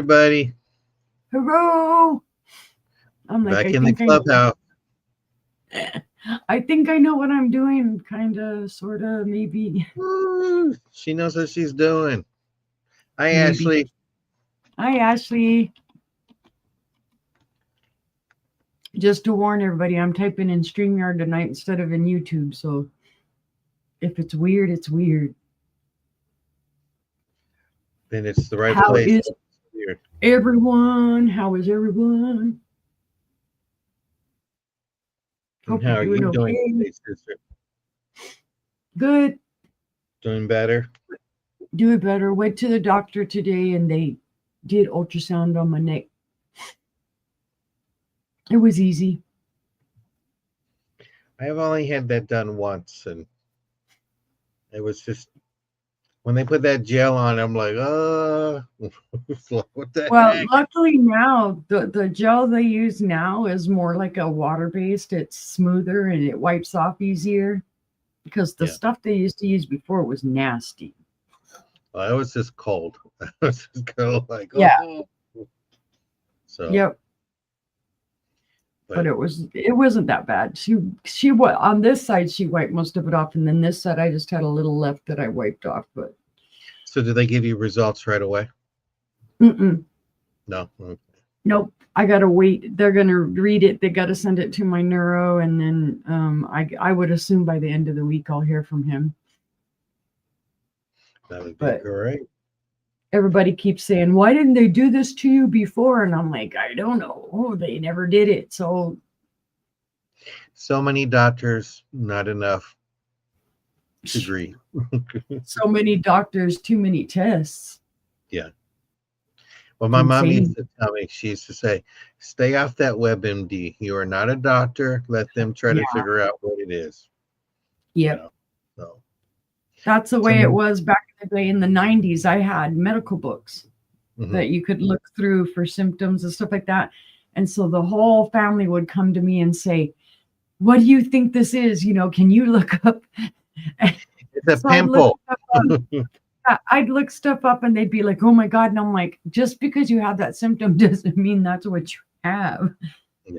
everybody. Hello. I'm like, Back in the clubhouse. I think I know what I'm doing. Kind of, sort of, maybe. She knows what she's doing. Hi, Maybe. Ashley. Hi, Ashley. Just to warn everybody, I'm typing in StreamYard tonight instead of in YouTube. So if it's weird, it's weird. Then it's the right How place. Is everyone? How is everyone? And how are you doing today, sister? Good. Doing better? Doing better. Went to the doctor today and they did ultrasound on my neck. It was easy. I have only had that done once, and it was just when they put that gel on, I'm like, what the heck? Luckily now the gel they use now is more like a water-based. It's smoother and it wipes off easier because the stuff they used to use before was nasty. Well, it was just cold. I was just kind of like, So. Yep. But it wasn't that bad. She on this side she wiped most of it off, and then this side I just had a little left that I wiped off. But so did they give you results right away? No. Okay. Nope. I gotta wait. They're gonna read it. They gotta send it to my neuro, and then I would assume by the end of the week I'll hear from him. That would be great. Everybody keeps saying, why didn't they do this to you before? And I'm like, I don't know. Oh, they never did it. So many doctors, not enough degree. So many doctors, too many tests. Yeah. Well, my mom used to tell me, she used to say, stay off that WebMD. You are not a doctor. Let them try to figure out what it is. Yeah. So that's the way it was back in the day. In the 90s, I had medical books that you could look through for symptoms and stuff like that. And so the whole family would come to me and say, what do you think this is? Can you look up? It's a pimple. I'd look stuff up and they'd be like, oh my God. And I'm like, just because you have that symptom doesn't mean that's what you have. Yeah.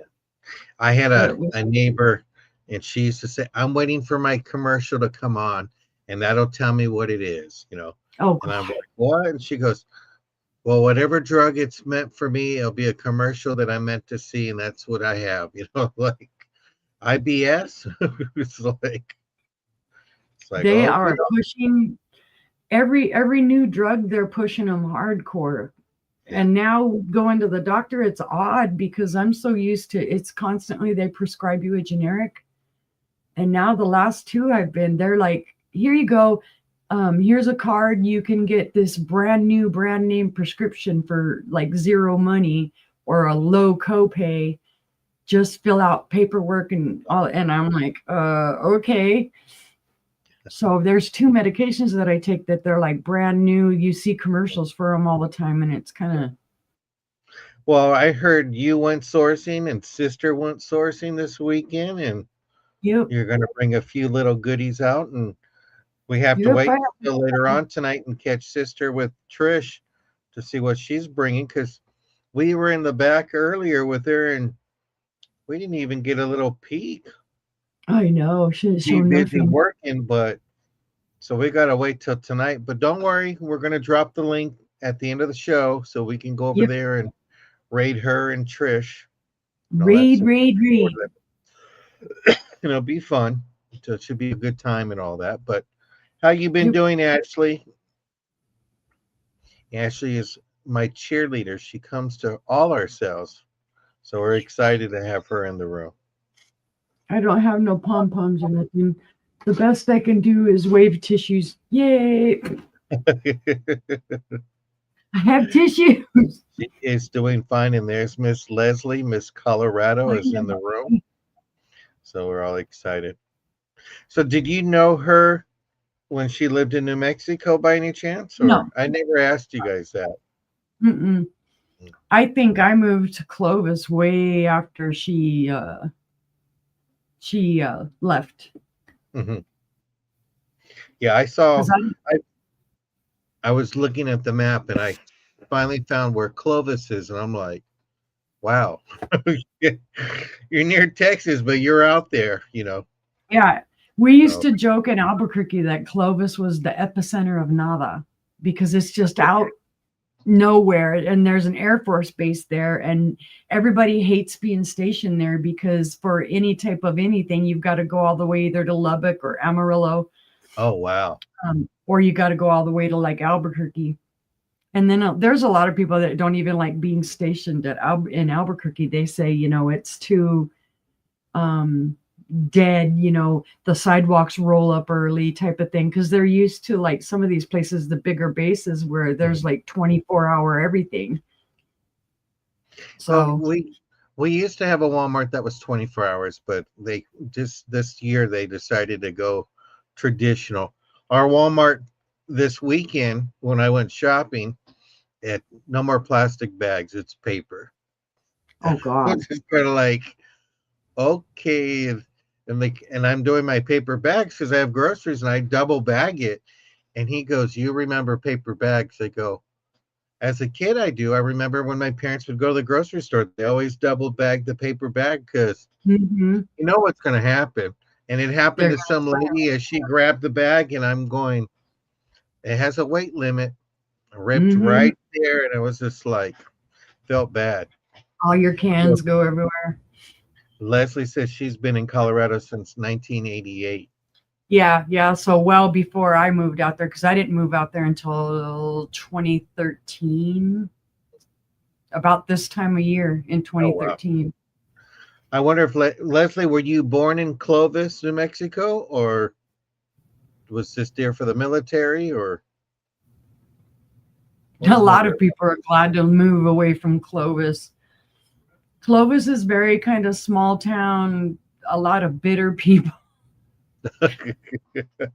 I had a neighbor and she used to say, I'm waiting for my commercial to come on and that'll tell me what it is, Oh, and I'm like, what? And she goes, well, whatever drug it's meant for me, it'll be a commercial that I meant to see. And that's what I have, like IBS. It's like they are pushing every new drug. They're pushing them hardcore. Yeah. And now going to the doctor, it's odd because I'm so used to it's constantly they prescribe you a generic. And now the last two I've been, they're like, here you go. Here's a card. You can get this brand name prescription for like zero money or a low copay. Just fill out paperwork and all. And I'm like, okay. So there's two medications that I take that they're like brand new. You see commercials for them all the time, and it's kind of. Well, I heard you went sourcing and sister went sourcing this weekend, and you're going to bring a few little goodies out, and we have to wait until later on tonight and catch sister with Trish to see what she's bringing, because we were in the back earlier with her, and we didn't even get a little peek. I know. She's busy working, but so we got to wait till tonight. But don't worry, we're going to drop the link at the end of the show so we can go over there and raid her and Trish. Raid. It'll be fun. So it should be a good time and all that. But how you been doing, Ashley? Ashley is my cheerleader. She comes to all our sales. So we're excited to have her in the room. I don't have no pom-poms or nothing. The best I can do is wave tissues. Yay! I have tissues. She is doing fine. And there's Miss Leslie. Miss Colorado is in the room. So we're all excited. So did you know her when she lived in New Mexico by any chance? Or No. I never asked you guys that. Mm-mm. I think I moved to Clovis way after she left. Mm-hmm. Yeah, I saw. I was looking at the map and finally found where Clovis is, and I'm like, wow, you're near Texas, but you're out there, Yeah. We used to joke in Albuquerque that Clovis was the epicenter of nada because it's just out nowhere, and there's an Air Force base there, and everybody hates being stationed there because for any type of anything, you've got to go all the way either to Lubbock or Amarillo. Oh, wow. Or you got to go all the way to like Albuquerque. And then there's a lot of people that don't even like being stationed in Albuquerque. They say, it's too dead, the sidewalks roll up early type of thing, because they're used to like some of these places, the bigger bases where there's like 24-hour everything. So we used to have a Walmart that was 24 hours, but they just this year they decided to go traditional. Our Walmart this weekend, when I went shopping, no more plastic bags, it's paper. Oh God. It's kind of like, okay, and I'm doing my paper bags because I have groceries and I double bag it. And he goes, "You remember paper bags?" I go, "As a kid, I do. I remember when my parents would go to the grocery store, they always double bag the paper bag because you know what's going to happen." And it happened to some lady as she grabbed the bag, and I'm going, it has a weight limit. I ripped right there, and it was just like, felt bad. All your cans go everywhere. Leslie says she's been in Colorado since 1988. Yeah. So well before I moved out there, because I didn't move out there until 2013. About this time of year in 2013. Oh, wow. I wonder if Leslie, were you born in Clovis, New Mexico, or was this there for the military, or? A lot of people are glad to move away from Clovis. Clovis is very kind of small town, a lot of bitter people,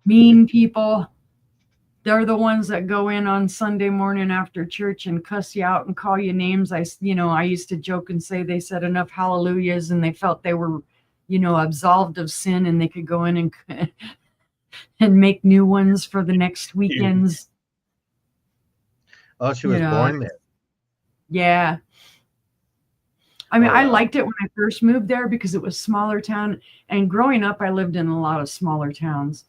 mean people. They're the ones that go in on Sunday morning after church and cuss you out and call you names. I used to joke and say they said enough hallelujahs and they felt they were, absolved of sin and they could go in and make new ones for the next weekends. Oh, she was born there. Yeah. I mean, I liked it when I first moved there because it was smaller town. And growing up, I lived in a lot of smaller towns.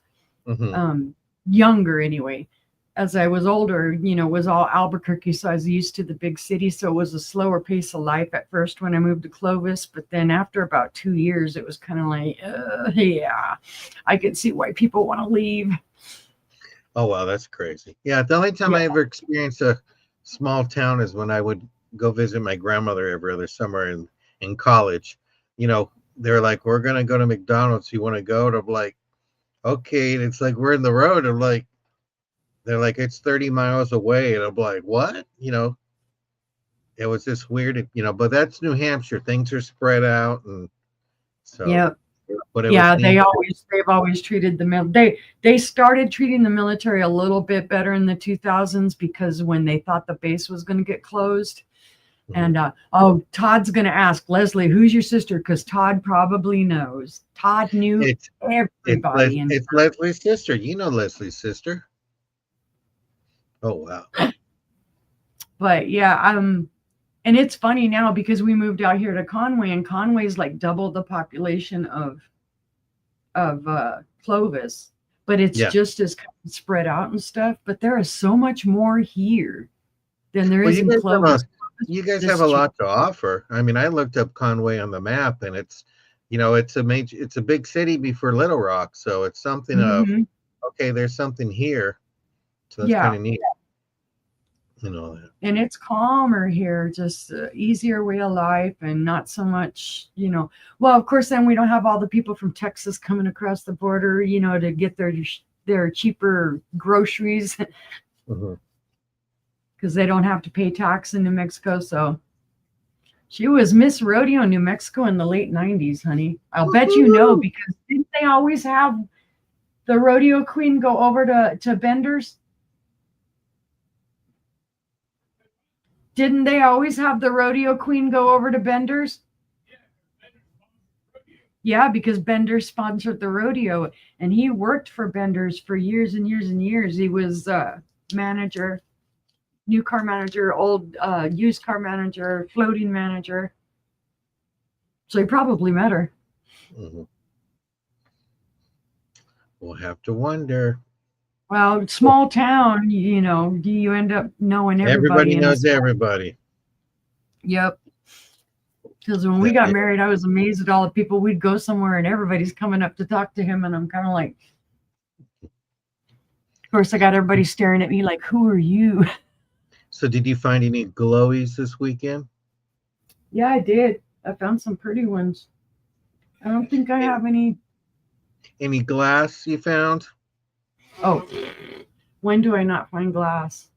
Younger anyway. As I was older, it was all Albuquerque, so I was used to the big city. So it was a slower pace of life at first when I moved to Clovis. But then after about 2 years, it was kind of like, yeah, I could see why people want to leave. Oh, wow, that's crazy. Yeah, the only time I ever experienced a small town is when I would go visit my grandmother every other summer in college. They're like, "We're going to go to McDonald's. You want to go?" And I'm like, okay. And it's like, we're in the road. I'm like, they're like, it's 30 miles away. And I'm like, what? It was just weird, but that's New Hampshire. Things are spread out. And so, but they've always treated they started treating the military a little bit better in the 2000s because when they thought the base was going to get closed. And Todd's going to ask Leslie, who's your sister? Because Todd probably knows. Todd knew everybody. It's Leslie's sister. You know Leslie's sister. Oh, wow. But yeah, and it's funny now because we moved out here to Conway, and Conway's like double the population of Clovis, but it's just as kind of spread out and stuff. But there is so much more here than there is in Clovis. You guys have a lot to offer. I mean, I looked up Conway on the map, and it's, it's a big city before Little Rock, so it's something of, okay, there's something here, so it's kind of neat. And it's calmer here, just easier way of life, and not so much, Well, of course, then we don't have all the people from Texas coming across the border, to get their cheaper groceries. Because they don't have to pay tax in New Mexico. So she was Miss Rodeo in New Mexico in the late 90s, honey. I'll bet because didn't they always have the rodeo queen go over to Bender's? Didn't they always have the rodeo queen go over to Bender's? Yeah, because Bender sponsored the rodeo, and he worked for Bender's for years and years and years. He was manager. new car manager, old used car manager, floating manager. So you probably met her. Mm-hmm. We'll have to wonder. Well, small town, you end up knowing everybody. Everybody knows everybody. Yep. Because when we got married, I was amazed at all the people. We'd go somewhere and everybody's coming up to talk to him, and I'm kind of like, of course, I got everybody staring at me like, who are you? So did you find any glowies this weekend? Yeah, I did. I found some pretty ones. I don't think I have any. Any glass you found? Oh, when do I not find glass?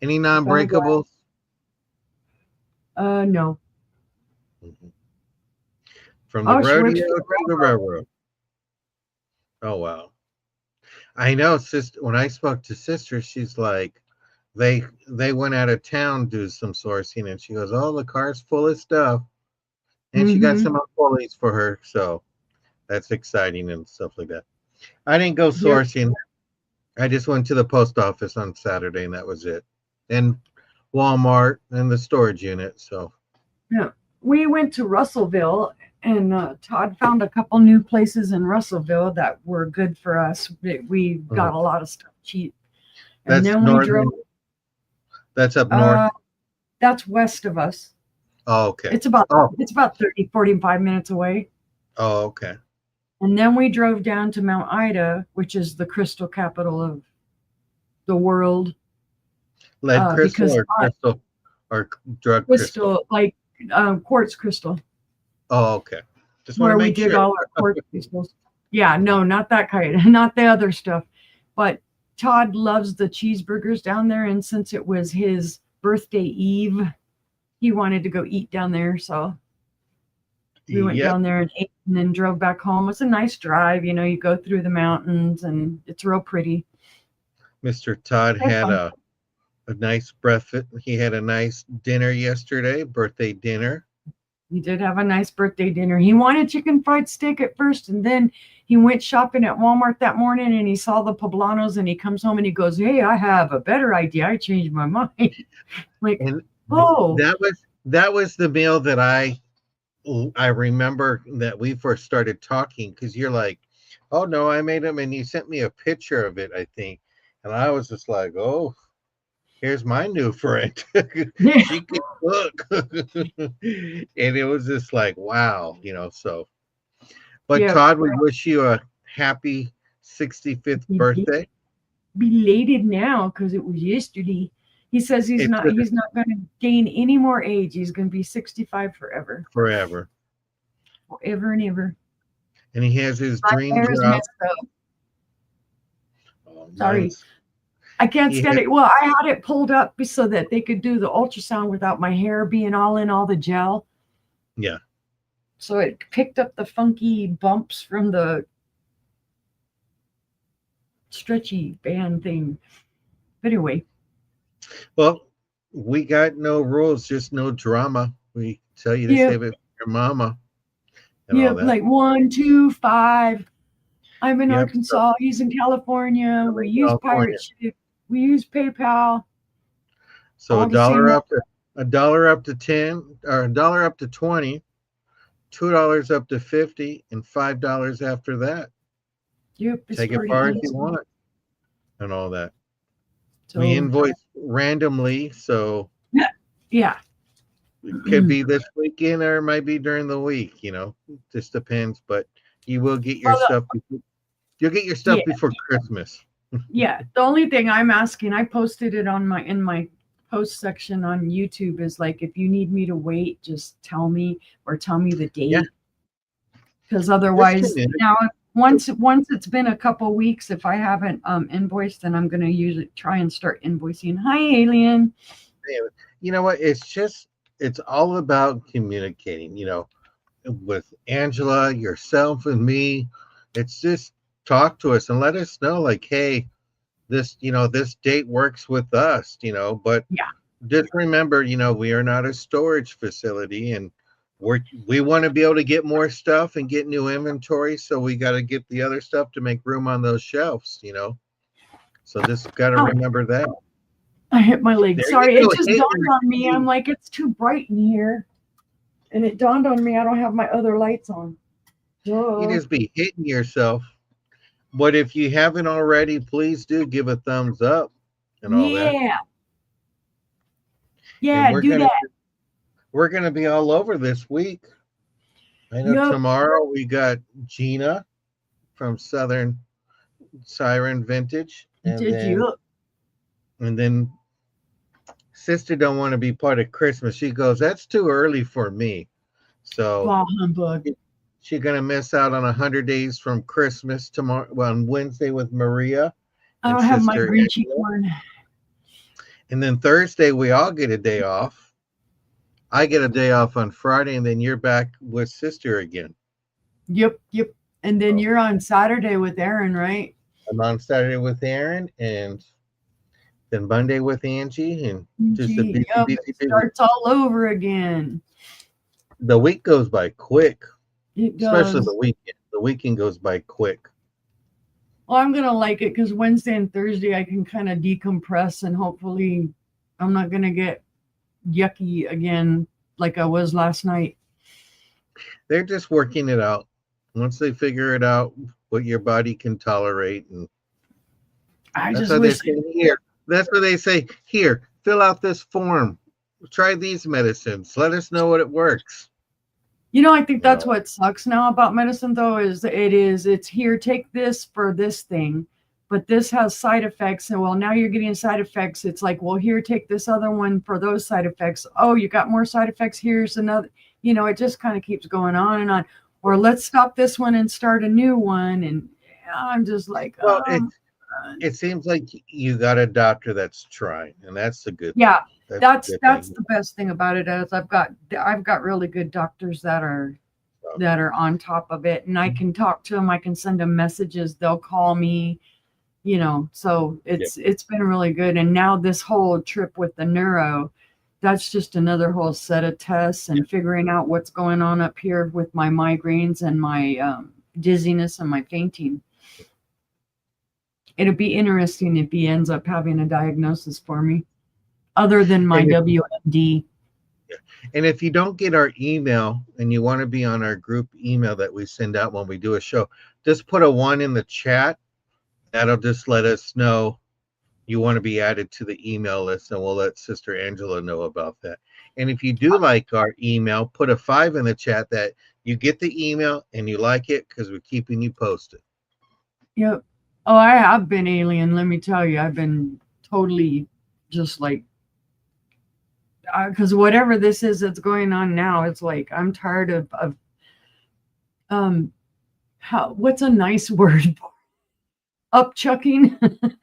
Any non-breakables? No. Mm-hmm. From the rodeo to the railroad. Oh, wow. I know, sister. When I spoke to sister, she's like, they went out of town to do some sourcing, and she goes, "Oh, the car's full of stuff," and she got some pulleys for her, so that's exciting and stuff like that. I didn't go sourcing. Yep. I just went to the post office on Saturday, and that was it. And Walmart and the storage unit. So yeah, we went to Russellville. And Todd found a couple new places in Russellville that were good for us. We got a lot of stuff cheap. And that's then north. We drove. That's up north. That's west of us. Oh, okay. It's about 30, 45 minutes away. Oh, okay. And then we drove down to Mount Ida, which is the crystal capital of the world. Lead crystal or crystal or drug crystal? Like quartz crystal. Oh, okay. Just where we did all our quartz crystals. Yeah, no, not that kind, not the other stuff. But Todd loves the cheeseburgers down there, and since it was his birthday eve, he wanted to go eat down there. So we went down there and ate, and then drove back home. It's a nice drive, you go through the mountains, and it's real pretty. Mr. Todd had a nice breakfast. He had a nice dinner yesterday, birthday dinner. He did have a nice birthday dinner. He wanted chicken fried steak at first, and then he went shopping at Walmart that morning, and he saw the poblanos, and he comes home and he goes, "Hey, I have a better idea. I changed my mind." That was the meal that I remember that we first started talking, because you're like, "Oh no, I made them," and you sent me a picture of it, I think, and I was just like, "Oh, here's my new friend." She can cook. And it was just like, wow, so. But Todd, we wish you a happy 65th birthday. Belated now, because it was yesterday. He says he's not going to gain any more age. He's going to be 65 forever. Forever and ever. And he has his dream job. Oh, sorry. I can't stand it. Well, I had it pulled up so that they could do the ultrasound without my hair being all in all the gel. Yeah. So it picked up the funky bumps from the stretchy band thing. But anyway. Well, we got no rules, just no drama. We tell you to save it for your mama. Yeah, like 1, 2, 5. I'm in Arkansas. He's in California. We use pirate ship. We use PayPal. So $1 up to 10, or $1 up to 20, $2 up to 50, and $5 after that. Yep. Take it far as you want, and all that. So, we invoice randomly, so yeah. It could be this weekend, or it might be during the week. Just depends. But you will get your stuff. You'll get your stuff before Christmas. Yeah. The only thing I'm asking, I posted it in my post section on YouTube, is like, if you need me to wait, just tell me, or tell me the date. Because otherwise, now once it's been a couple weeks, if I haven't invoiced, then I'm going to usually try and start invoicing. Hi, Alien. You know what? It's all about communicating. With Angela, yourself, and me. It's just talk to us and let us know, like, hey, this date works with us, but just remember, we are not a storage facility, and we want to be able to get more stuff and get new inventory. So we got to get the other stuff to make room on those shelves, so just got to remember that. I hit my leg. There Sorry, you it go. just dawned on me. I'm like, it's too bright in here. And it dawned on me I don't have my other lights on. You just be hitting yourself. But if you haven't already, please do give a thumbs up and all that. Yeah, and do that. We're gonna be all over this week. I know tomorrow we got Gina from Southern Siren Vintage, and then sister don't want to be part of Christmas. She goes, that's too early for me. So humbug. She's gonna miss out on 100 days from Christmas tomorrow. Well, on Wednesday with Maria. I don't have my Grinchy one. And then Thursday we all get a day off. I get a day off on Friday, and then you're back with sister again. Yep. And then you're on Saturday with Aaron, right? I'm on Saturday with Aaron, and then Monday with Angie, and just a busy. It starts all over again. The week goes by quick. It does. Especially the weekend. The weekend goes by quick. Well, I'm going to like it because Wednesday and Thursday I can kind of decompress, and hopefully I'm not going to get yucky again like I was last night. They're just working it out. Once they figure it out, what your body can tolerate. And that's what they say here. That's what they say here. Fill out this form. Try these medicines. Let us know what it works. I think that's what sucks now about medicine, though, is it's here, take this for this thing, but this has side effects. And well, now you're getting side effects. It's like, well, here, take this other one for those side effects. Oh, you got more side effects. Here's another, it just kind of keeps going on and on. Or let's stop this one and start a new one. And I'm just like, well, it seems like you got a doctor that's trying, and that's a good thing. That's the best thing about it is I've got really good doctors that are on top of it, and I can talk to them. I can send them messages. They'll call me, so it's been really good. And now this whole trip with the neuro, that's just another whole set of tests and figuring out what's going on up here with my migraines and my dizziness and my fainting. It'll be interesting if he ends up having a diagnosis for me. Other than my WMD. And if you don't get our email and you want to be on our group email that we send out when we do a show, just put a 1 in the chat. That'll just let us know you want to be added to the email list, and we'll let Sister Angela know about that. And if you do like our email, put a 5 in the chat that you get the email and you like it because we're keeping you posted. Yep. Oh, I have been alien. Let me tell you, I've been totally just like, because whatever this is that's going on now, it's like I'm tired of what's a nice word? Upchucking.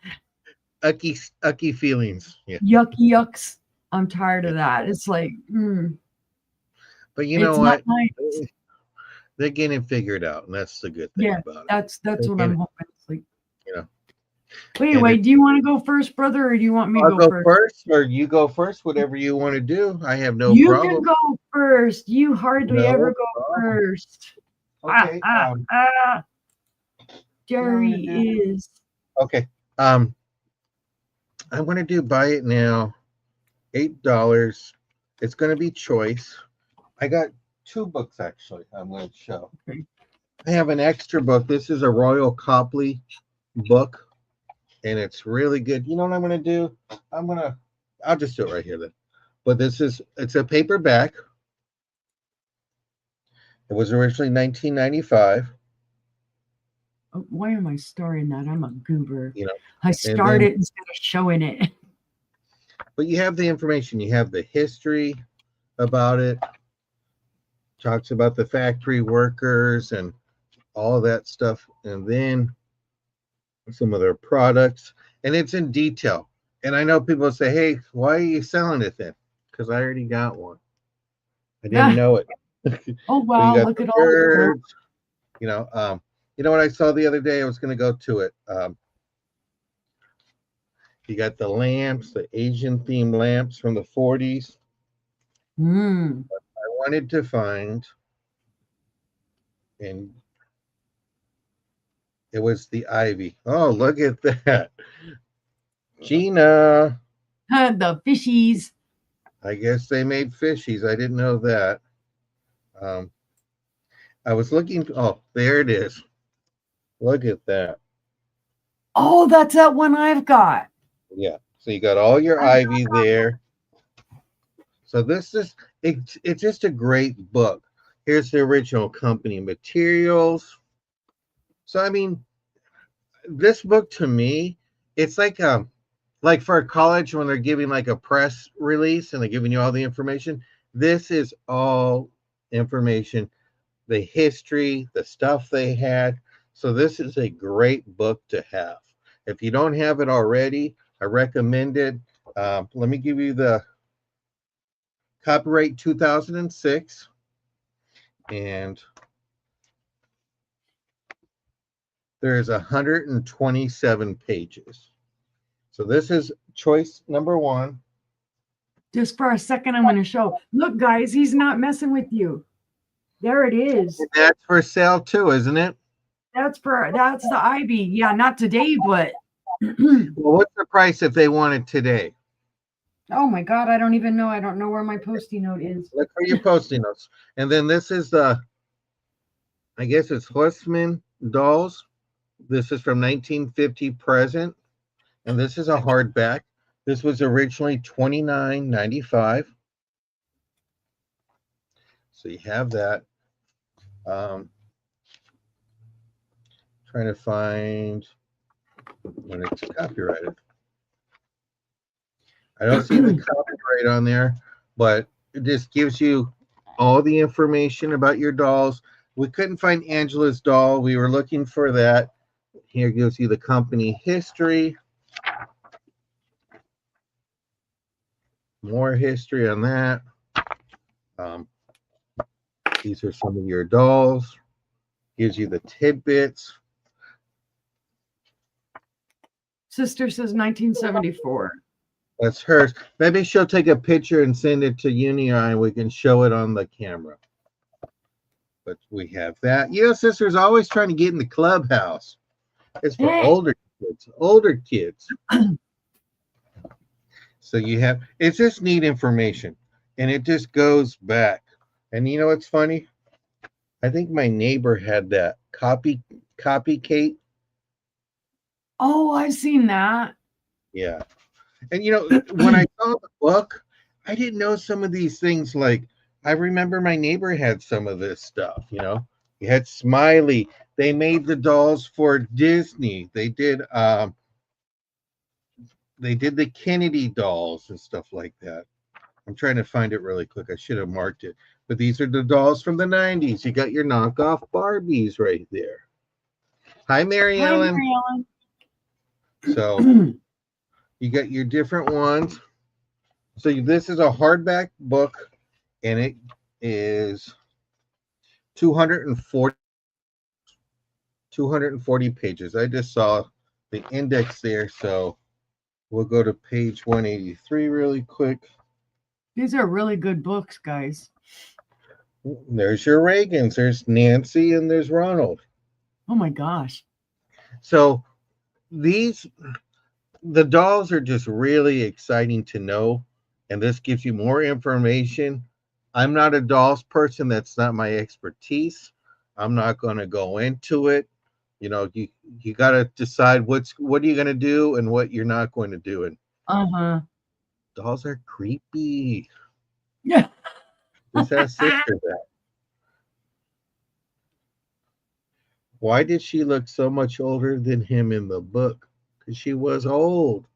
Ucky feelings. Yeah. Yucks. I'm tired of that. It's like, But you know what? Nice. They're getting figured out, and that's the good thing about it. That's what I'm hoping. It's like, Wait, do you want to go first, brother, or do you want me to go first? Or you go first, whatever you want to do. I have no problem. You can go first. You hardly ever go first. Okay. Jerry is. Okay. I'm going to do buy it now, $8. It's going to be choice. I got 2 books, actually, I'm going to show. Okay. I have an extra book. This is a Royal Copley book. And it's really good. You know what I'm going to do? I'll just do it right here then. But it's a paperback. It was originally $19.95. Why am I starring that? I'm a goober. I started instead of showing it. But you have the information. You have the history about it. Talks about the factory workers and all of that stuff. And then some of their products, and it's in detail. And I know people say, hey, why are you selling it then? Because I already got one. I didn't know it. Oh wow, look at all the you know what I saw the other day? I was going to go to it. You got the lamps, the Asian themed lamps from the 40s. I wanted to find, and it was the ivy. Oh, look at that. Gina. The fishies. I guess they made fishies. I didn't know that. I was looking. Oh, there it is. Look at that. Oh, that's that one I've got. Yeah. So you got all your ivy there. So this is it's just a great book. Here's the original company materials. So I mean, this book to me, it's like for a college when they're giving like a press release and they're giving you all the information. This is all information, the history, the stuff they had. So this is a great book to have. If you don't have it already, I recommend it. Let me give you the copyright 2006. And there's 127 pages. So this is choice number 1. Just for a second, I'm going to show. Look, guys, he's not messing with you. There it is. And that's for sale too, isn't it? That's the ivy. Yeah, not today, but. Well, what's the price if they want it today? Oh my God, I don't even know. I don't know where my Post-it note is. Look for your Post-it notes. And then this is the, I guess it's Horseman Dolls. This is from 1950 present. And this is a hardback. This was originally $29.95. So you have that. Trying to find when it's copyrighted. I don't see the copyright on there, but it just gives you all the information about your dolls. We couldn't find Angela's doll. We were looking for that. Here gives you the company history. More history on that. These are some of your dolls. Gives you the tidbits. Sister says 1974. That's hers. Maybe she'll take a picture and send it to Uni and we can show it on the camera. But we have that. You know, Sister's always trying to get in the clubhouse. It's for older kids. Older kids. So you have, it's just neat information. And it just goes back. And you know what's funny? I think my neighbor had that copycat. Oh, I've seen that. Yeah. And you know, when I saw the book, I didn't know some of these things. Like, I remember my neighbor had some of this stuff, you know. You had Smiley. They made the dolls for Disney. They did the Kennedy dolls and stuff like that. I'm trying to find it really quick. I should have marked it. But these are the dolls from the 90s. You got your knockoff Barbies right there. Hi, Mary Ellen. Mary Ellen. So you got your different ones. So this is a hardback book, and it is 240 pages. I just saw the index there, so we'll go to page 183 really quick. These are really good books, guys. There's your Reagans. There's Nancy and there's Ronald. Oh my gosh. So the dolls are just really exciting to know, and this gives you more information. I'm not a dolls person. That's not my expertise. I'm not going to go into it. You know, you got to decide what are you going to do and what you're not going to do. And dolls are creepy. Yeah. Just ask Sister that. Why did she look so much older than him in the book? Because she was old.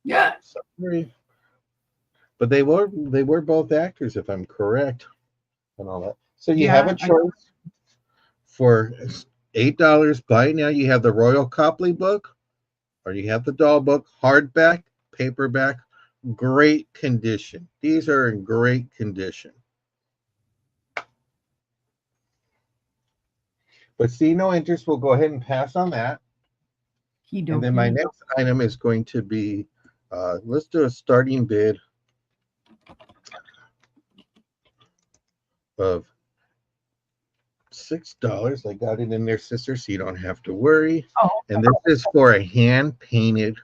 Yeah. Sorry. But they were both actors, if I'm correct, and all that. So you have a choice for $8. Buy it now. You have the Royal Copley book, or you have the doll book, hardback, paperback, great condition. These are in great condition. But see no interest, we'll go ahead and pass on that. And then my next item is going to be, let's do a starting bid of $6. I got it in there, Sister, so you don't have to worry. Oh. And this is for a hand-painted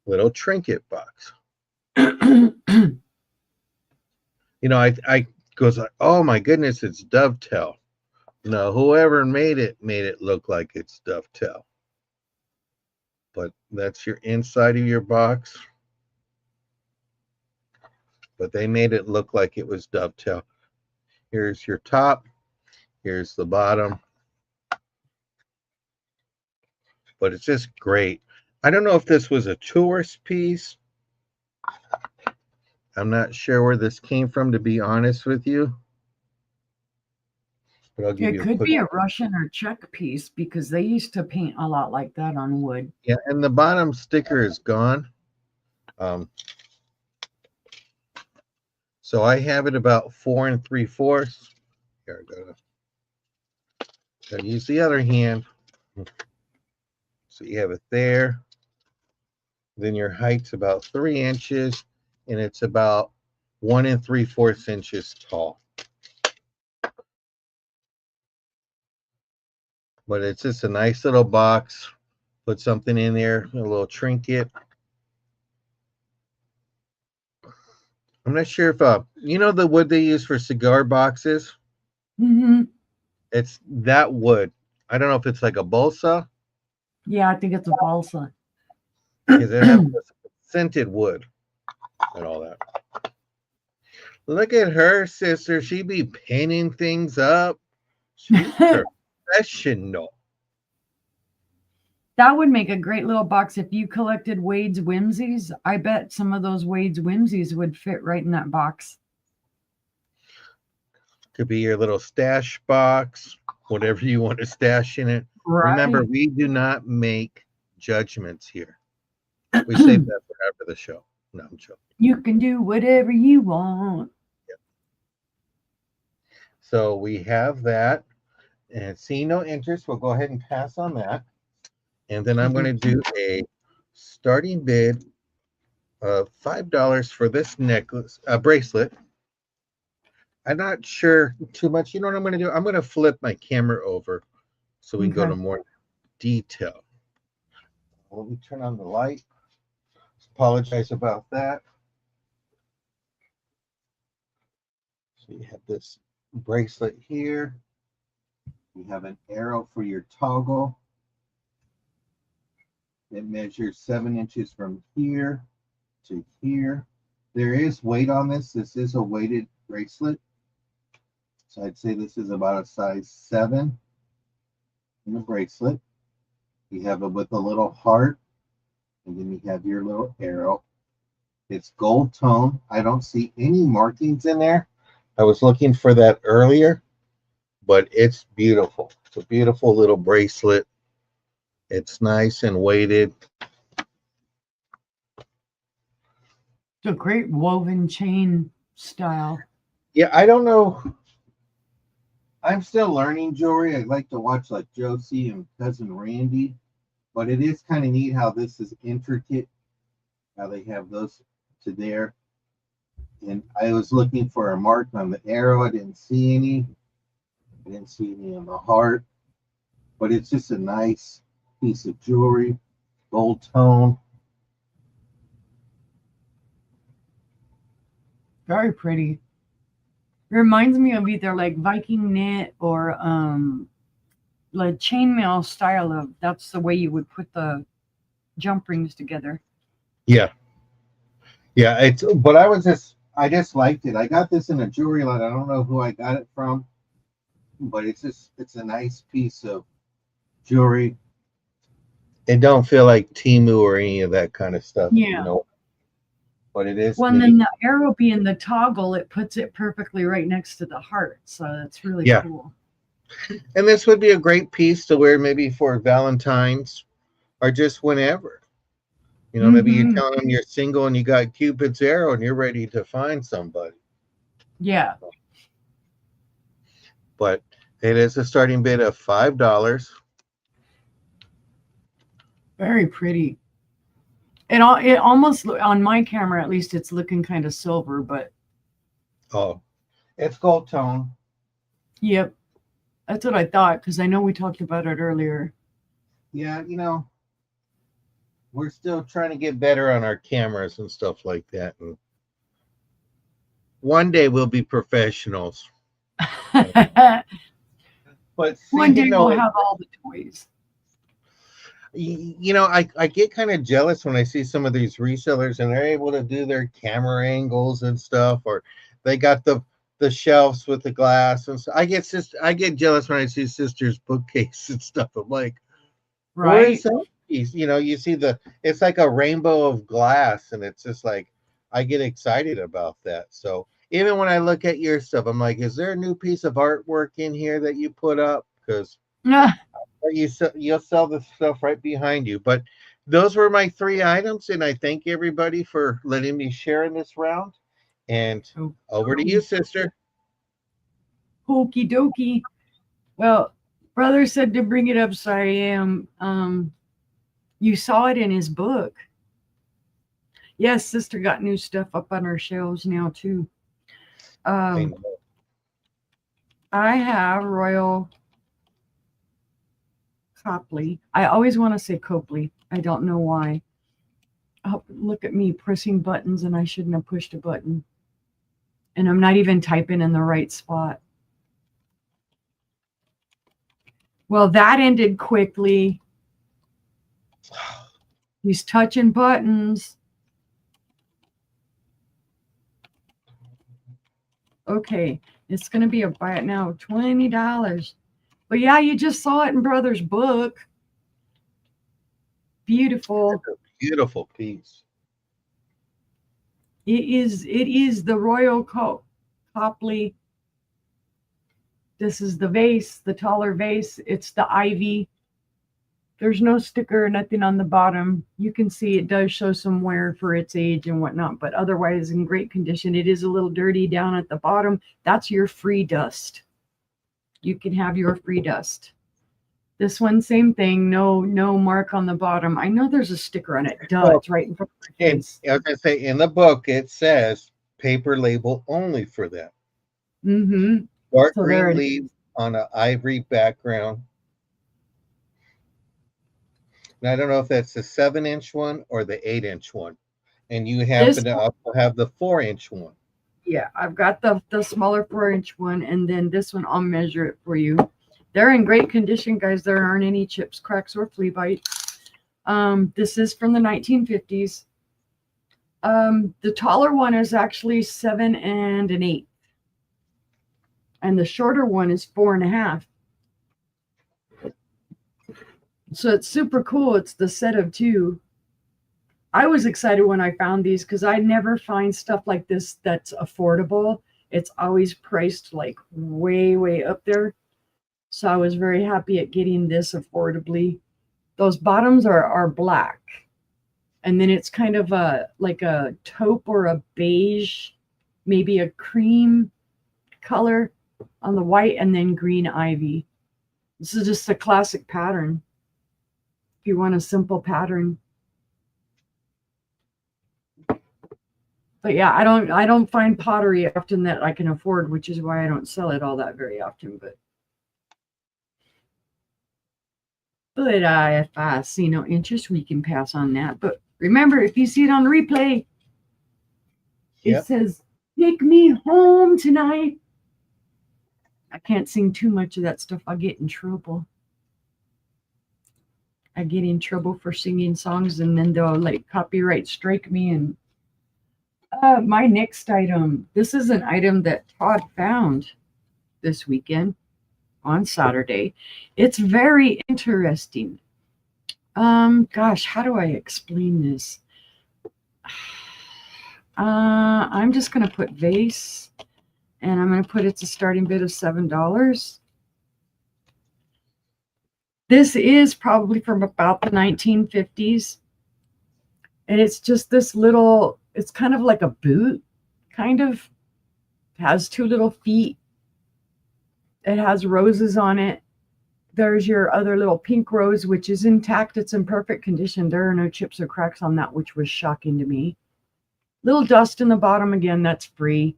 little trinket box. I goes like, oh my goodness, it's dovetail. No, whoever made it look like it's dovetail. But that's your inside of your box. But they made it look like it was dovetail. Here's your top. Here's the bottom. But it's just great. I don't know if this was a tourist piece. I'm not sure where this came from, to be honest with you. But I'll give you a quick. It could be a Russian or Czech piece because they used to paint a lot like that on wood. Yeah, and the bottom sticker is gone. So I have it about 4 3/4. Here, gotta use the other hand. So you have it there. Then your height's about 3 inches, and it's about 1 3/4 inches tall. But it's just a nice little box. Put something in there, a little trinket. I'm not sure if you know the wood they use for cigar boxes. Mm-hmm. It's that wood. I don't know if it's like a balsa. Yeah, I think it's a balsa. Because it has scented wood and all that. Look at her, sister. She be pinning things up. She's professional. That would make a great little box if you collected Wade's Whimsies. I bet some of those Wade's Whimsies would fit right in that box. Could be your little stash box, whatever you want to stash in it. Right. Remember, we do not make judgments here. We save that for after the show. No, I'm joking. You can do whatever you want. Yep. So we have that. And see no interest. We'll go ahead and pass on that. And then I'm going to do a starting bid of $5 for this necklace, bracelet. I'm not sure too much. You know what I'm going to do? I'm going to flip my camera over so we can go to more detail. Let me turn on the light. Apologize about that. So you have this bracelet here. You have an arrow for your toggle. It measures 7 inches from here to here. There is weight on this. This is a weighted bracelet. So I'd say this is about a size 7 in the bracelet. You have it with a little heart, and then you have your little arrow. It's gold tone. I don't see any markings in there. I was looking for that earlier, but it's beautiful. It's a beautiful little bracelet. It's nice and weighted. It's a great woven chain style. Yeah, I don't know. I'm still learning jewelry. I like to watch like Josie and Cousin Randy, but it is kind of neat how this is intricate, how they have those to there. And I was looking for a mark on the arrow. I didn't see any. I didn't see any on the heart, but it's just a nice piece of jewelry, gold tone. Very pretty. It reminds me of either like Viking knit or like chainmail style of, that's the way you would put the jump rings together. Yeah. Yeah, but I just liked it. I got this in a jewelry lot. I don't know who I got it from, but it's a nice piece of jewelry. It don't feel like Temu or any of that kind of stuff. Yeah. You know, but it is. Well, and then the arrow being the toggle, it puts it perfectly right next to the heart. So that's really cool. And this would be a great piece to wear maybe for Valentine's or just whenever. You know, maybe you tell them you're single and you got Cupid's arrow and you're ready to find somebody. Yeah. But it is a starting bid of $5. Very pretty. It almost, on my camera at least, it's looking kind of silver, but it's gold tone. Yep, that's what I thought, because I know we talked about it earlier. Yeah, you know, we're still trying to get better on our cameras and stuff like that. And one day we'll be professionals. But see, one day we'll have all the toys. I get kind of jealous when I see some of these resellers and they're able to do their camera angles and stuff, or they got the shelves with the glass, and so I get jealous when I see sister's bookcase and stuff. I'm like, right? Where is that piece? You see it's like a rainbow of glass, and it's just like I get excited about that. So even when I look at your stuff, I'm like, is there a new piece of artwork in here that you put up? Because you'll sell the stuff right behind you. But those were my 3 items, and I thank everybody for letting me share in this round. And over to you, sister. Okie dokie. Well, brother said to bring it up, so I am. You saw it in his book. Yes, sister got new stuff up on her shelves now too. I have Royal Copley. I always want to say Copley. I don't know why. Oh, look at me pressing buttons, and I shouldn't have pushed a button. And I'm not even typing in the right spot. Well, that ended quickly. He's touching buttons. Okay, it's going to be a buy it now, $20. But yeah, you just saw it in brother's book. Beautiful. That's a beautiful piece. It is the Royal Copley. This is the vase, the taller vase. It's the ivy. There's no sticker or nothing on the bottom. You can see it does show some wear for its age and whatnot, but otherwise in great condition. It is a little dirty down at the bottom. That's your free dust. You can have your free dust. This one, same thing. No mark on the bottom. I know there's a sticker on it. Duh, it's right in front of my face. I was going to say, in the book, it says paper label only for that. Mm-hmm. Dark green leaves on an ivory background. Now, I don't know if that's the 7-inch one or the 8-inch one. And you happen to also have the 4-inch one. Yeah, I've got the smaller 4-inch one, and then this one, I'll measure it for you. They're in great condition, guys. There aren't any chips, cracks, or flea bites. This is from the 1950s. The taller one is actually 7 1/8. And the shorter one is 4 1/2. So it's super cool. It's the set of 2. I was excited when I found these because I never find stuff like this that's affordable. It's always priced like way, way up there. So I was very happy at getting this affordably. Those bottoms are black. And then it's kind of like a taupe or a beige, maybe a cream color on the white, and then green ivy. This is just a classic pattern. If you want a simple pattern. But yeah, I don't find pottery often that I can afford, which is why I don't sell it all that very often. But if I see no interest, we can pass on that. But remember, if you see it on the replay, it says, "Take me home tonight." I can't sing too much of that stuff. I'll get in trouble. I get in trouble for singing songs, and then they'll like copyright strike me. And my next item, this is an item that Todd found this weekend on Saturday. It's very interesting. Gosh, how do I explain this? I'm just going to put vase, and I'm going to put it's a starting bid of $7. This is probably from about the 1950s. And it's just this little, it's kind of like a boot, kind of. It has 2 little feet. It has roses on it. There's your other little pink rose, which is intact. It's in perfect condition. There are no chips or cracks on that, which was shocking to me. Little dust in the bottom, again, that's free.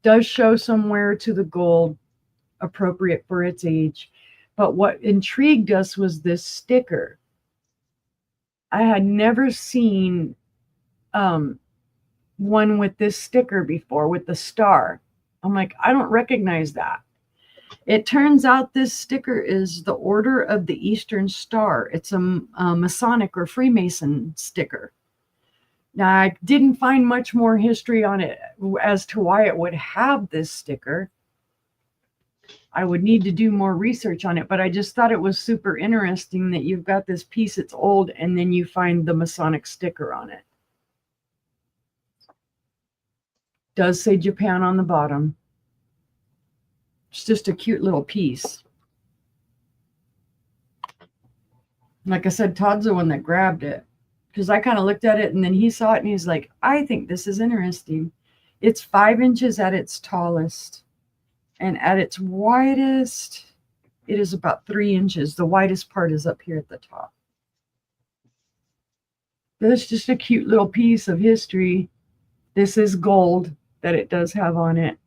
Does show some wear to the gold, appropriate for its age. But what intrigued us was this sticker. I had never seen one with this sticker before, with the star. I'm like, I don't recognize that. It turns out this sticker is the Order of the Eastern Star. It's a Masonic or Freemason sticker. Now, I didn't find much more history on it as to why it would have this sticker. I would need to do more research on it, but I just thought it was super interesting that you've got this piece, it's old, and then you find the Masonic sticker on it. Does say Japan on the bottom. It's just a cute little piece. Like I said, Todd's the one that grabbed it, because I kind of looked at it and then he saw it and he's like, I think this is interesting. It's 5 inches at its tallest, and at its widest, it is about 3 inches. The widest part is up here at the top. That's just a cute little piece of history. This is gold that it does have on it.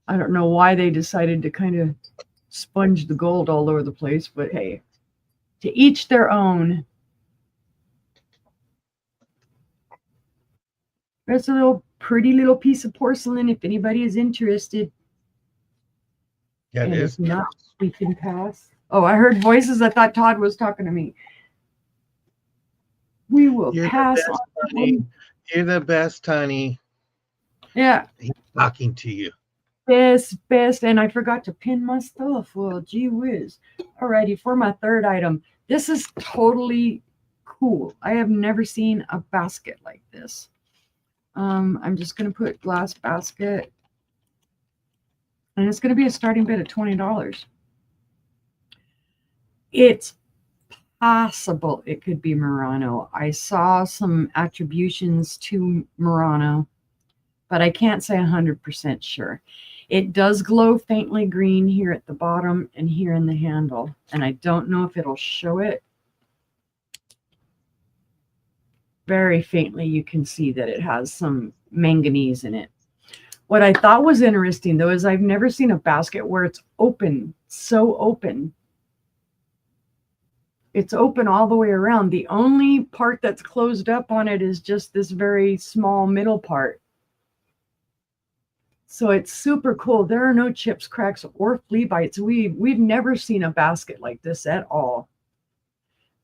I don't know why they decided to kind of sponge the gold all over the place, but hey, to each their own. That's a little pretty little piece of porcelain if anybody is interested. Yeah, it is. If not, we can pass. Oh, I heard voices. I thought Todd was talking to me. We will pass on. Honey. You're the best, honey. Yeah. He's talking to you. Best. And I forgot to pin my stuff. Well, gee whiz. Alrighty, for my third item. This is totally cool. I have never seen a basket like this. I'm just going to put glass basket. And it's going to be a starting bid of $20. It's possible it could be Murano. I saw some attributions to Murano, but I can't say 100% sure. It does glow faintly green here at the bottom and here in the handle, and I don't know if it'll show it. Very faintly, you can see that it has some manganese in it. What I thought was interesting, though, is I've never seen a basket where it's open, so open. It's open all the way around. The only part that's closed up on it is just this very small middle part. So it's super cool. There are no chips, cracks, or flea bites. We've never seen a basket like this at all.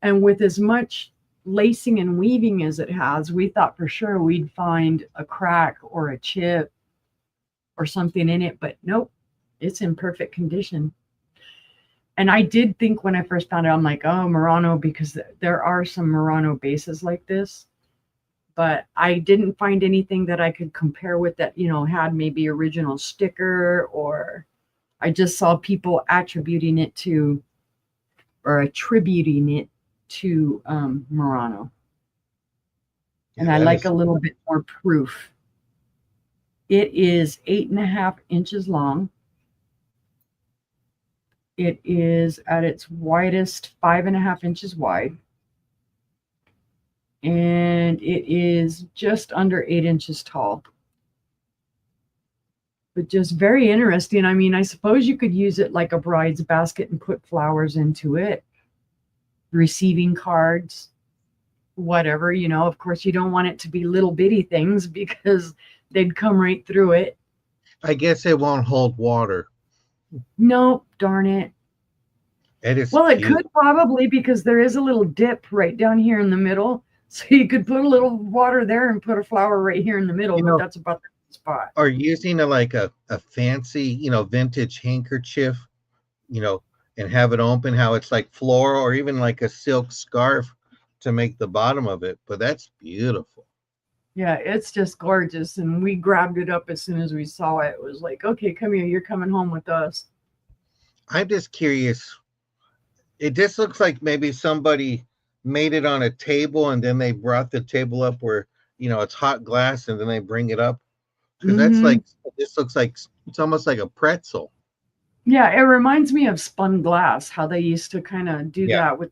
And with as much lacing and weaving as it has, we thought for sure we'd find a crack or a chip or something in it, but nope, it's in perfect condition. And I did think when I first found it, I'm like, oh, Murano, because there are some Murano bases like this. But I didn't find anything that I could compare with that, you know, had maybe original sticker, or I just saw people attributing it to Murano. And yeah, I like a little bit more proof. It is 8.5 inches long. It is at its widest 5.5 inches wide. And it is just under 8 inches tall. But just very interesting. I mean, I suppose you could use it like a bride's basket and put flowers into it. Receiving cards, whatever, you know. Of course, you don't want it to be little bitty things because they'd come right through it. I guess it won't hold water. Nope, darn it. Well, it could probably, because there is a little dip right down here in the middle. So you could put a little water there and put a flower right here in the middle, but that's about the spot. Or using a fancy, you know, vintage handkerchief, you know, and have it open, how it's like floral, or even like a silk scarf to make the bottom of it. But that's beautiful. Yeah, it's just gorgeous. And we grabbed it up as soon as we saw it. It was like, okay, come here. You're coming home with us. I'm just curious. It just looks like maybe somebody made it on a table and then they brought the table up where, you know, it's hot glass and then they bring it up. Because that's like, this looks like, it's almost like a pretzel. Yeah, it reminds me of spun glass, how they used to kind of do that with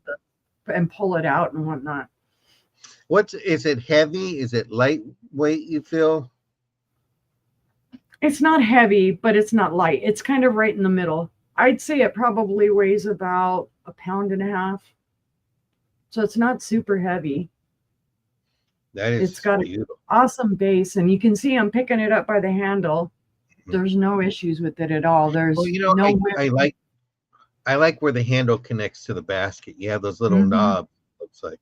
and pull it out and whatnot. Is it heavy? Is it lightweight, you feel? It's not heavy, but it's not light. It's kind of right in the middle. I'd say it probably weighs about 1.5 pounds. So it's not super heavy. That is It's got beautiful. an awesome base, and you can see I'm picking it up by the handle. There's no issues with it at all. There's no I like where the handle connects to the basket. You have those little knobs, looks like.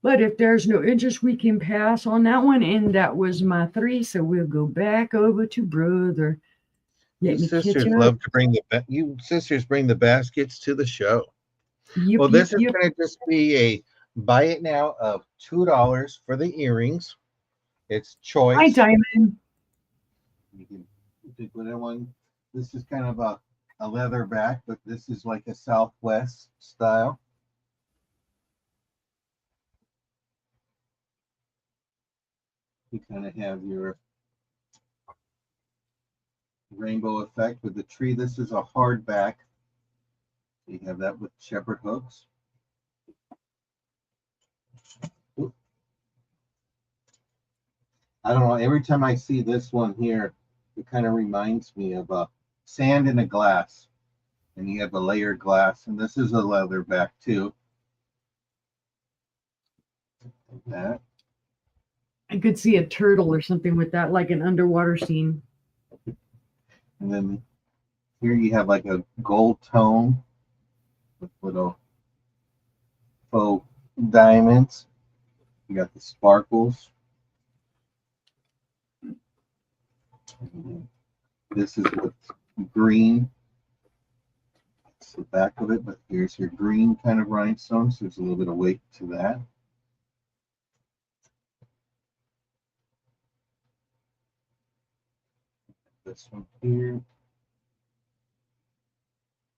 But if there's no interest, we can pass on that one. And that was my 3. So we'll go back over to brother. You sisters love to bring the baskets to the show. Well, this is going to just be a buy it now of $2 for the earrings. It's choice. Hi, Diamond. You can put in one. This is kind of a leather back, but this is like a Southwest style. You kind of have your rainbow effect with the tree. This is a hard back. You have that with shepherd hooks. Ooh. I don't know. Every time I see this one here, it kind of reminds me of a sand in a glass. And you have a layered glass. And this is a leather back too. Like that. I could see a turtle or something with that, like an underwater scene. And then here you have like a gold tone with little faux diamonds. You got the sparkles. This is what's green. It's the back of it, but here's your green kind of rhinestone. So there's a little bit of weight to that. This one here.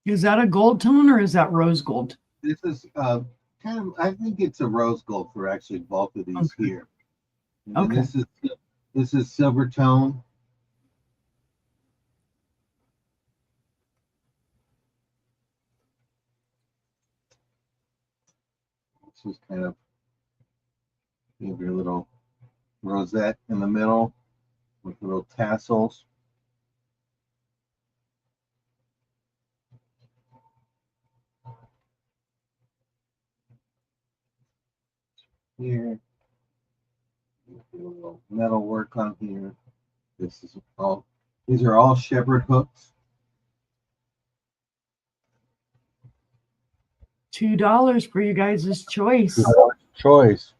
Is that a gold tone or is that rose gold? This is kind of, I think it's a rose gold for actually both of these here. And this is silver tone. This is kind of, you have your little rosette in the middle with little tassels. Here, a little metal work on here. This is all, these are all shepherd hooks. $2 for you guys' choice. Choice.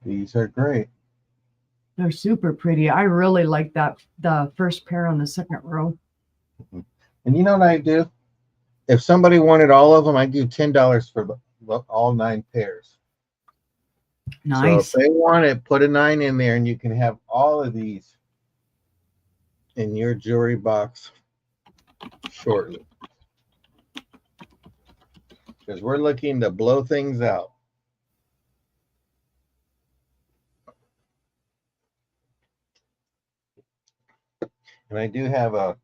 These are great. They're super pretty. I really like that, the first pair on the second row. And you know what I do? If somebody wanted all of them, I do $10 for all 9 pairs. Nice. So if they want it, put a 9 in there and you can have all of these in your jewelry box shortly. Because we're looking to blow things out. And I do have a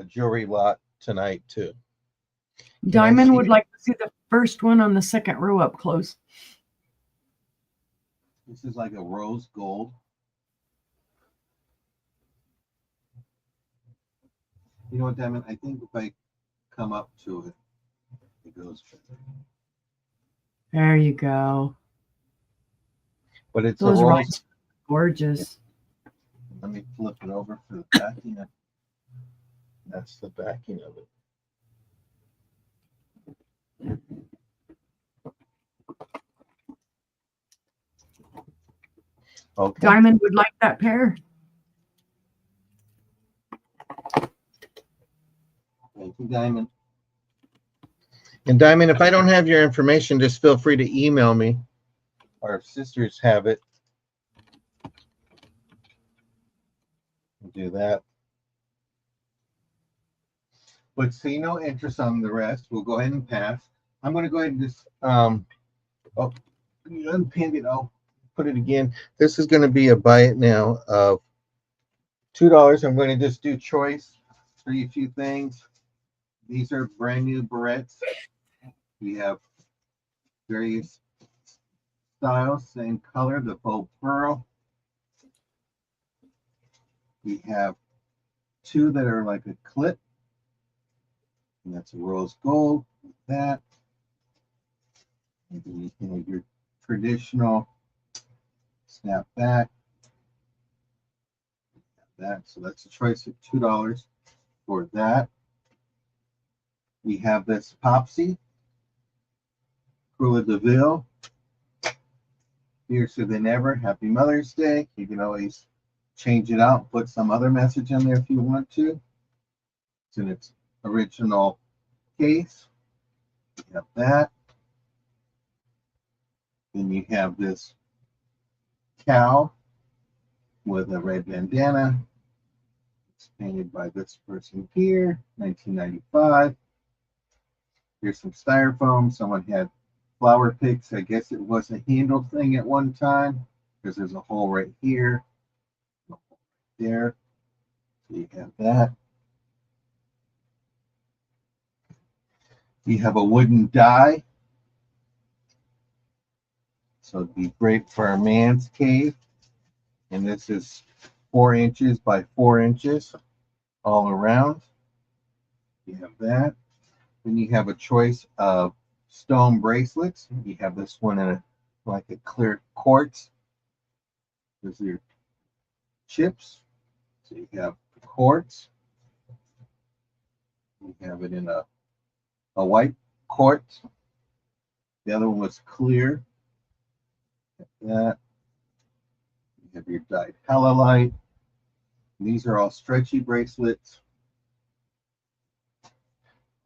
jewelry lot tonight too. Diamond would like to see the first one on the second row up close. This is like a rose gold. You know what, Diamond? I think if I come up to it, it goes. There you go. But it's those rose. Gorgeous. Let me flip it over for the backing. That's the backing of it. Okay. Diamond would like that pair. Thank you, Diamond. And Diamond, if I don't have your information, just feel free to email me. Or if sisters have it, do that. But see no interest on the rest. We'll go ahead and pass. I'm going to go ahead and just you unpinned it. I'll put it again. This is going to be a buy it now of $2. I'm going to just do choice, show you a few things. These are brand new barrettes. We have various styles, same color, the faux pearl. We have 2 that are like a clip, and that's a rose gold, like that. And then you can have your traditional snap back, that. So that's a choice of $2 for that. We have this Popsy, Cruella de Vil, Fiercer Than Ever, Happy Mother's Day. You can always change it out, put some other message in there if you want to. It's in its original case. You have that. Then you have this cow with a red bandana. It's painted by this person here, 1995. Here's some styrofoam. Someone had flower picks. I guess it was a handle thing at one time because there's a hole right here, a hole right there. So you have that. You have a wooden die. So it'd be great for a man's cave. And this is 4 inches by 4 inches all around. You have that. Then you have a choice of stone bracelets. You have this one in a like a clear quartz. There's your chips. So you have quartz. You have it in a white quartz. The other one was clear. Like that. You have your dyed halolite. These are all stretchy bracelets.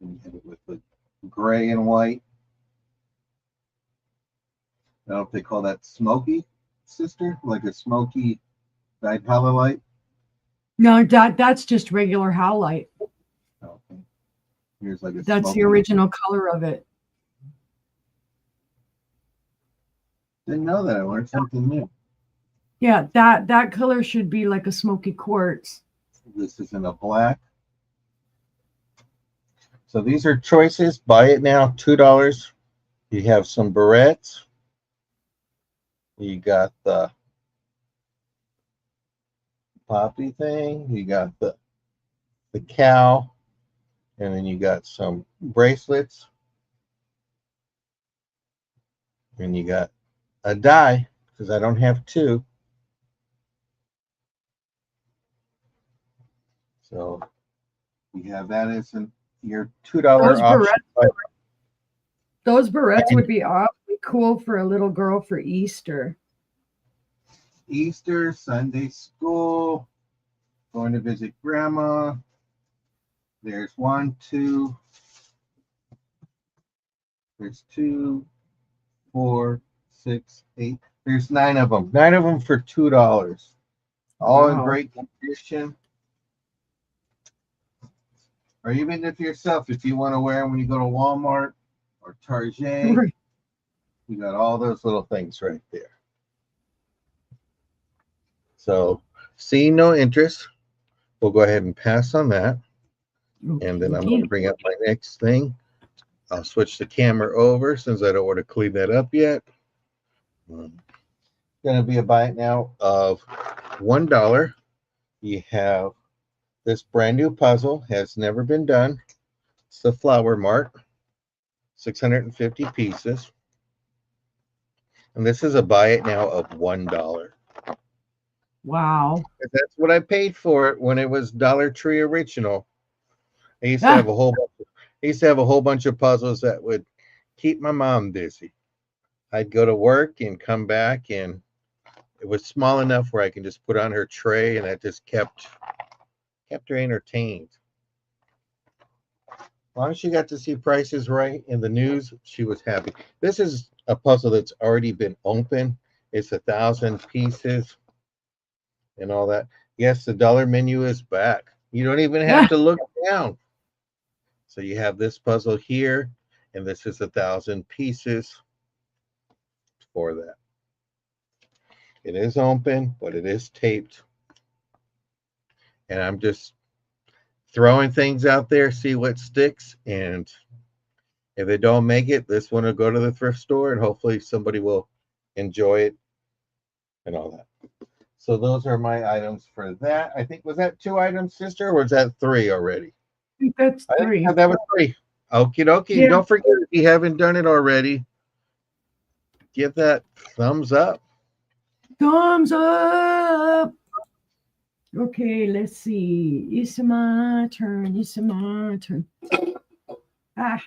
And you have it with the gray and white. I don't know if they call that smoky, sister, like a smoky dyed halolite. No, that's just regular howlite. Okay. Here's like a that's the original color of it. Didn't know that. I learned something new. Yeah, that color should be like a smoky quartz. This is in a black. So these are choices. Buy it now, $2. You have some barrettes. You got the poppy thing. You got the cow. And then you got some bracelets. And you got a die, because I don't have 2. So you have that as your $2 option. Those barrettes would be awfully cool for a little girl for Easter. Easter, Sunday school, going to visit grandma. There's 1, 2. There's 2, 4, 6, 8. There's 9 of them. 9 of them for $2. All in great condition. Or even if yourself, if you want to wear them when you go to Walmart or Target, right. You got all those little things right there. So, seeing no interest, we'll go ahead and pass on that. Okay. And then I'm going to bring up my next thing. I'll switch the camera over since I don't want to clean that up yet. It's going to be a buy it now of $1. You have this brand new puzzle, has never been done. It's the Flower Mart, 650 pieces. And this is a buy it now of $1. Wow. That's what I paid for it when it was Dollar Tree original. I used to have a whole bunch of puzzles that would keep my mom busy. I'd go to work and come back, and it was small enough where I can just put on her tray, and that just kept her entertained. As long as she got to see Prices Right in the news, she was happy. This is a puzzle that's already been open. It's 1,000 pieces and all that. Yes, the dollar menu is back. You don't even have to look down. So you have this puzzle here, and this is 1,000 pieces for that. It is open, but it is taped. And I'm just throwing things out there, see what sticks. And if it don't make it, this one will go to the thrift store, and hopefully somebody will enjoy it and all that. So those are my items for that. I think, was that 2 items, sister, or was that 3 already? I think that's 3. That was 3. Okie dokie. Yeah. Don't forget, if you haven't done it already, give that thumbs up. Thumbs up. Okay, let's see. It's my turn. It's my turn. I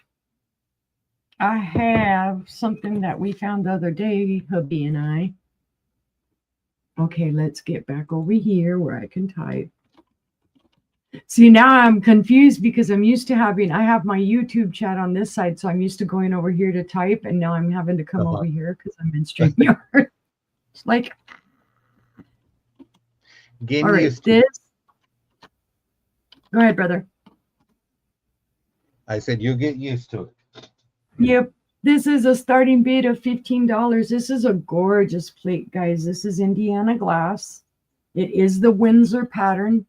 have something that we found the other day, hubby and I. Okay, let's get back over here where I can type. See, now I'm confused because I'm used to I have my YouTube chat on this side, so I'm used to going over here to type, and now I'm having to come over here because I'm in StreamYard. It's like, all right, this. Go ahead, brother. I said you'll get used to it. Yep. This is a starting bid of $15. This is a gorgeous plate, guys. This is Indiana glass. It is the Windsor pattern.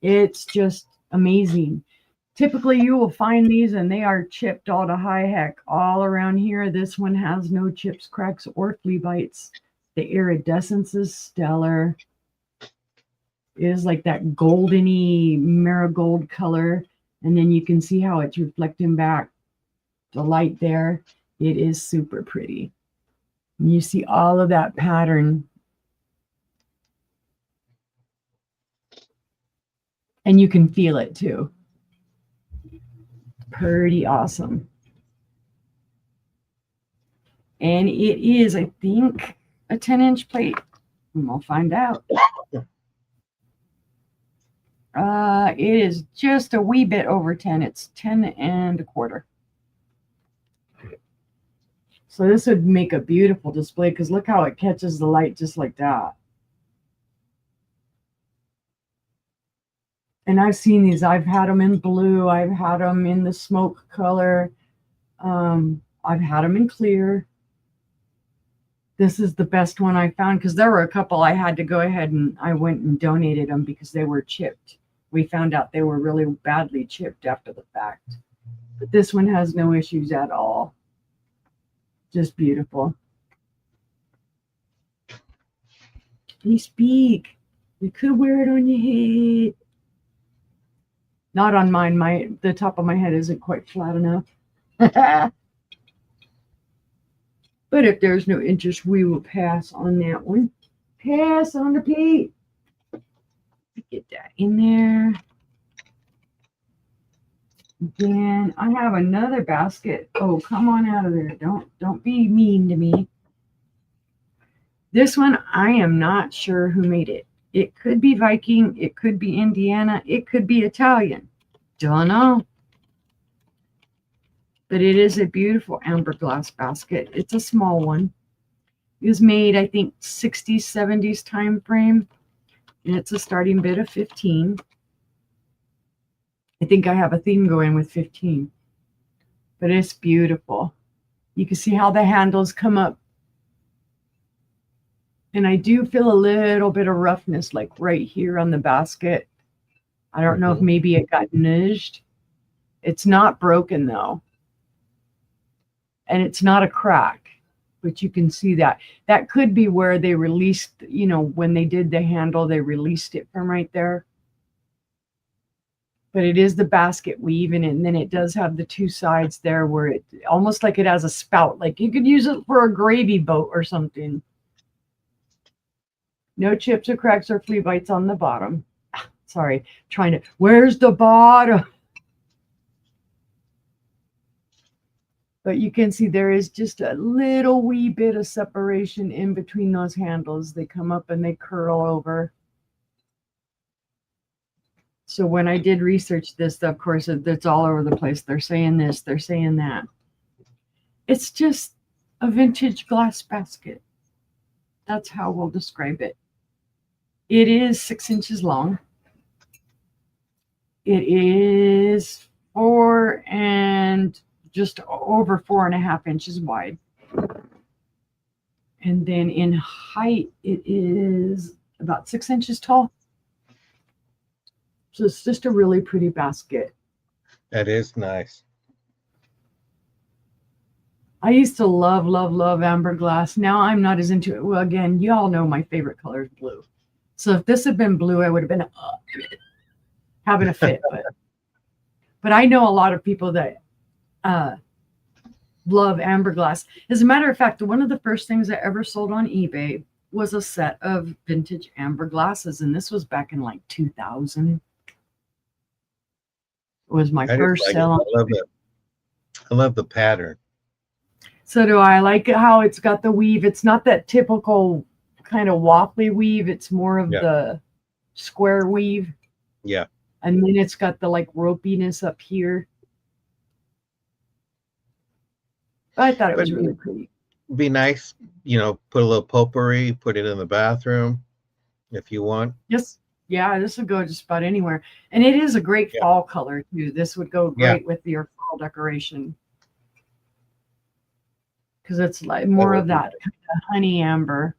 It's just amazing. Typically, you will find these and they are chipped all to high heck all around here. This one has no chips, cracks, or flea bites. The iridescence is stellar. It is like that goldeny marigold color. And then you can see how it's reflecting back the light there. It is super pretty. And you see all of that pattern. And you can feel it too. Pretty awesome. And it is, I think, a 10-inch plate. And we'll find out. It is just a wee bit over 10. It's 10 1/4. So this would make a beautiful display because look how it catches the light just like that. And I've seen these. I've had them in blue. I've had them in the smoke color. I've had them in clear. This is the best one I found because there were a couple I had to go ahead and I went and donated them because they were chipped. We found out they were really badly chipped after the fact. But this one has no issues at all. Just beautiful. You speak. You could wear it on your head. Not on mine. The top of my head isn't quite flat enough. But if there's no interest, we will pass on that one. Pass on the plate. Get that in there. Then I have another basket. Oh, come on out of there. Don't be mean to me. This one, I am not sure who made it. It could be Viking. It could be Indiana. It could be Italian. Don't know. But it is a beautiful amber glass basket. It's a small one. It was made, I think, 60s, 70s time frame. And it's a starting bid of 15. I think I have a theme going with 15. But it's beautiful. You can see how the handles come up. And I do feel a little bit of roughness, like right here on the basket. I don't know if maybe it got nudged. It's not broken, though. And it's not a crack. But you can see that. That could be where they released, you know, when they did the handle, they released it from right there. But it is the basket weave, and then it does have the two sides there where it almost like it has a spout. Like you could use it for a gravy boat or something. No chips or cracks or flea bites on the bottom. Sorry, where's the bottom? But you can see there is just a little wee bit of separation in between those handles. They come up and they curl over. So when I did research this, of course, it's all over the place. They're saying this, they're saying that. It's just a vintage glass basket. That's how we'll describe it. It is 6 inches long. It is 4 and just over 4.5 inches wide. And then in height, it is about 6 inches tall. So it's just a really pretty basket. That is nice. I used to love, love, love amber glass. Now I'm not as into it. Well, again, you all know my favorite color is blue. So if this had been blue, I would have been having a fit. But I know a lot of people that love amber glass. As a matter of fact, one of the first things I ever sold on eBay was a set of vintage amber glasses. And this was back in like 2000. It was my first sale. I love the pattern. So do I. Like how it's got the weave. It's not that typical kind of waffly weave. It's more of the square weave. Yeah. And then it's got the like ropiness up here. I thought it was really pretty. Be nice, put a little potpourri, put it in the bathroom if you want. Yes. Yeah, this would go just about anywhere. And it is a great fall color too. This would go great with your fall decoration. Because it's like more of that kind of honey amber.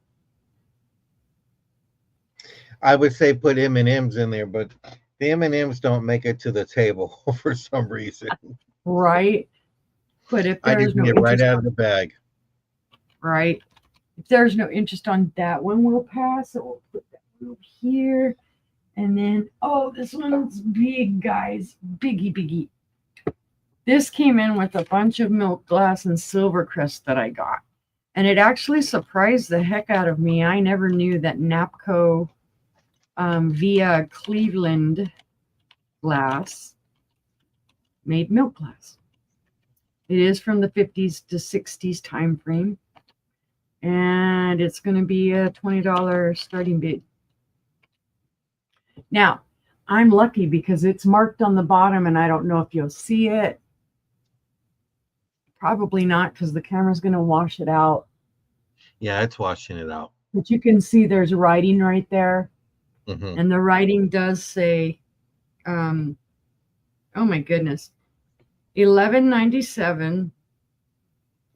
I would say put M&Ms in there, but the M&Ms don't make it to the table for some reason. Right. But if I just get right out of the bag. Right. If there's no interest on that one, we'll pass. So we'll put that one over here. And then, this one's big, guys. Biggie, biggie. This came in with a bunch of milk glass and Silvercrest that I got. And it actually surprised the heck out of me. I never knew that Napco via Cleveland glass made milk glass. It is from the 50s to 60s time frame. And it's going to be a $20 starting bid. Now, I'm lucky because it's marked on the bottom and I don't know if you'll see it. Probably not because the camera's going to wash it out. Yeah, it's washing it out. But you can see there's writing right there. Mm-hmm. And the writing does say, oh my goodness, 1197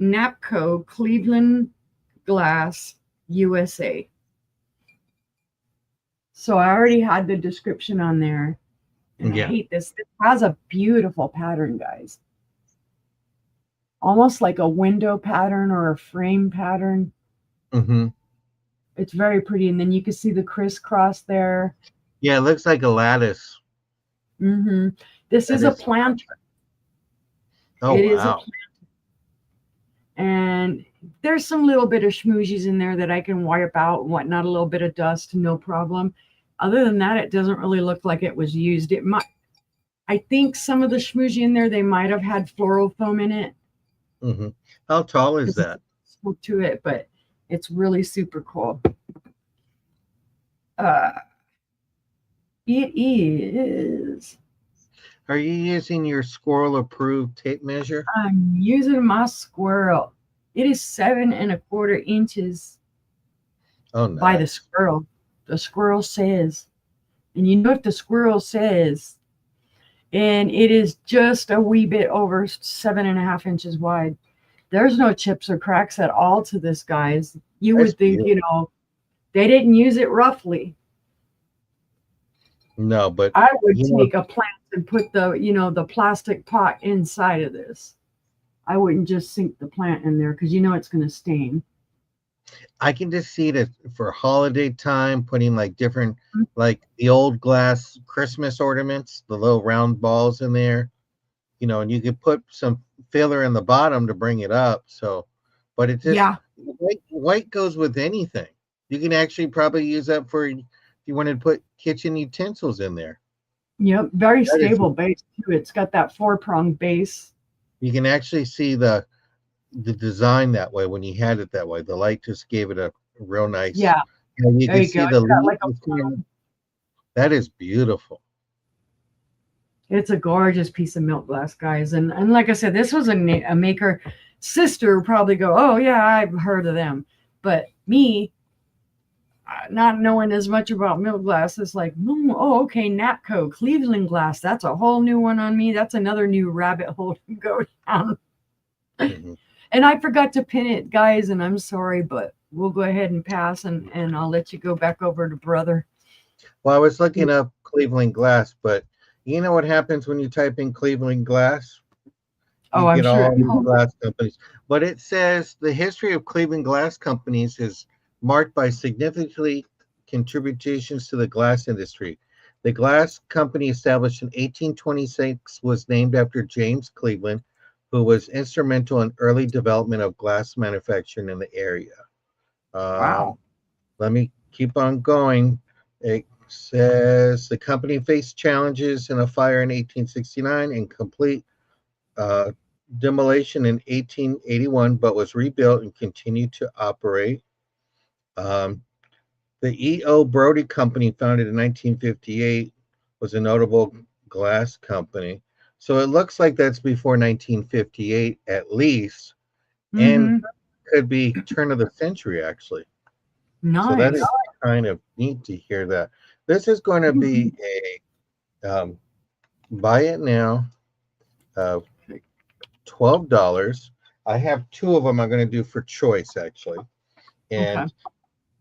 Napco Cleveland Glass USA. So I already had the description on there. And I hate this. It has a beautiful pattern, guys. Almost like a window pattern or a frame pattern. Mm-hmm. It's very pretty. And then you can see the crisscross there. Yeah, it looks like a lattice. Mm-hmm. This is a planter. Oh, it is a planter. And there's some little bit of schmoozies in there that I can wipe out and whatnot, a little bit of dust, no problem. Other than that, it doesn't really look like it was used. It might, I think some of the schmoozy in there, they might have had floral foam in it. Mm-hmm. How tall is that? Spoke to it, but it's really super cool. It is. Are you using your squirrel approved tape measure? I'm using my squirrel. It is 7 1/4 inches. Oh, nice. By the squirrel. The squirrel says. And you know what the squirrel says. And it is just a wee bit over 7 1/2 inches wide. There's no chips or cracks at all to this, guys. You would think, they didn't use it roughly. No, but I would take a plant and put the, the plastic pot inside of this. I wouldn't just sink the plant in there because it's going to stain. I can just see it for holiday time, putting like different, like the old glass Christmas ornaments, the little round balls in there, and you could put some filler in the bottom to bring it up. So, but it just, white goes with anything. You can actually probably use that for, if you wanted to put kitchen utensils in there. Yep. Very stable base too. It's got that 4-pronged base. You can actually see the design that way when you had it that way. The light just gave it a real nice. Yeah. You can see the that is beautiful. It's a gorgeous piece of milk glass, guys. And like I said, this was a maker. Sister would probably go, oh yeah, I've heard of them. But me, not knowing as much about milk glass, it's like, oh, okay, Napco, Cleveland glass. That's a whole new one on me. That's another new rabbit hole to go down. Mm-hmm. And I forgot to pin it, guys, and I'm sorry, but we'll go ahead and pass, and I'll let you go back over to brother. Well, I was looking up Cleveland glass, but you know what happens when you type in Cleveland glass? You I'm get sure. all these glass companies. But it says the history of Cleveland glass companies is marked by significantly contributions to the glass industry. The glass company established in 1826 was named after James Cleveland, who was instrumental in early development of glass manufacturing in the area. Wow. Let me keep on going. It says the company faced challenges in a fire in 1869 and complete uh, demolition in 1881, but was rebuilt and continued to operate. Um, the E.O. Brody Company, founded in 1958, was a notable glass company. So it looks like that's before 1958 at least, and could be turn of the century actually. So that Nice. is kind of neat to hear that. This is going to be a buy it now, $12. I have two of them I'm going to do for choice actually. Okay. And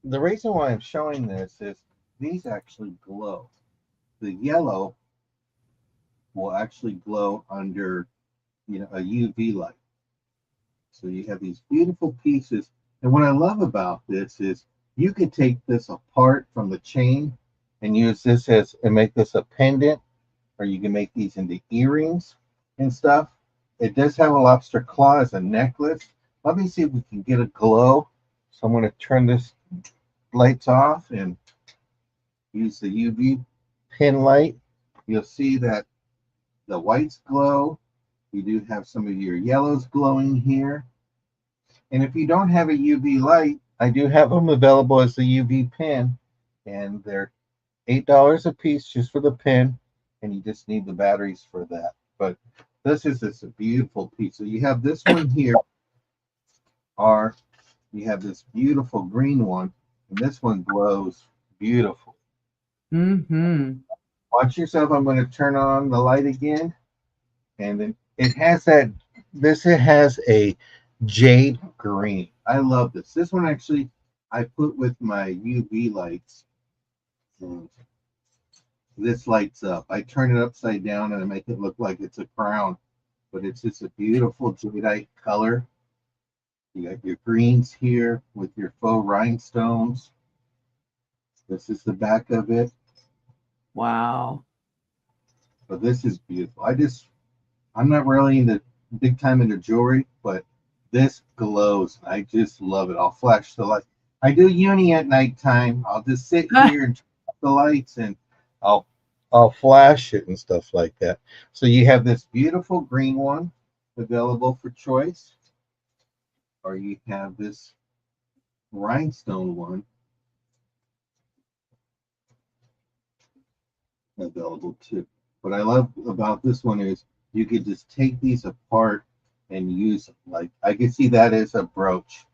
the reason why I'm showing this is these actually glow. The yellow will actually glow under, a UV light. So you have these beautiful pieces. And what I love about this is you could take this apart from the chain and use this as and make this a pendant, or you can make these into earrings and stuff. It does have a lobster claw as a necklace. Let me see if we can get a glow. So I'm going to turn this lights off and use the UV pin light. You'll see that the whites glow. You do have some of your yellows glowing here. And if you don't have a UV light, I do have them available as the UV pin, and they're $8 a piece just for the pin, and you just need the batteries for that. But this is just a beautiful piece. So you have this one here, or you have this beautiful green one, and this one glows beautiful. Watch yourself. I'm going to turn on the light again, and then it has that. This it has a jade green. I love this. This one actually I put with my UV lights. This lights up. I turn it upside down and I make it look like it's a crown, but it's just a beautiful jadeite color. You got your greens here with your faux rhinestones. This is the back of it. Wow. But this is beautiful. I'm not really into big time into jewelry, but this glows. I just love it. I'll flash the light. I do uni at nighttime. I'll just sit here and turn off the lights, and I'll flash it and stuff like that. So you have this beautiful green one available for choice, or you have this rhinestone one available too. What I love about this one is you could just take these apart and use them. Like I could see that as a brooch,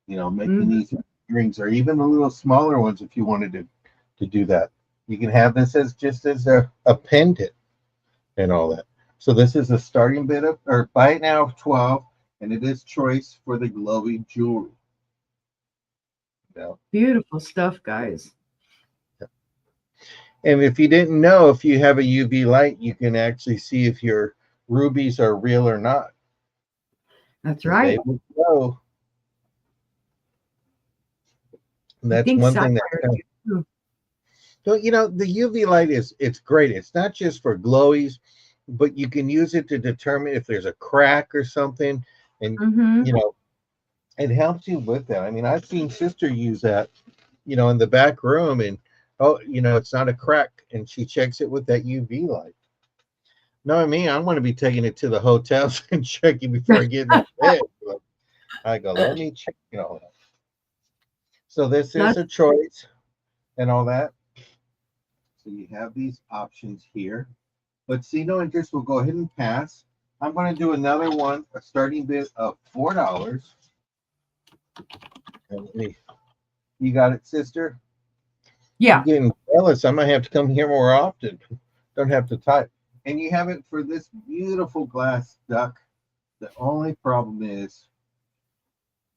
making these earrings, or even the little smaller ones if you wanted to do that. You can have this as just as a pendant and all that. So this is a starting bid of, or buy it now of 12, and it is choice for the glowy jewelry. Beautiful stuff, guys. And if you didn't know, if you have a UV light, you can actually see if your rubies are real or not. That's right. They will glow. And that's one thing that so the UV light it's great. It's not just for glowies, but you can use it to determine if there's a crack or something, and it helps you with that. I mean, I've seen sister use that, in the back room, and it's not a crack, and she checks it with that UV light. No, I'm going to be taking it to the hotels and checking before I get in the bed. I go, let me check all that. So this is a choice and all that. So you have these options here. But see no interest, we'll go ahead and pass. I'm going to do another one, a starting bid of $4. You got it, sister? Yeah. I'm getting jealous. I might have to come here more often. Don't have to type. And you have it for this beautiful glass duck. The only problem is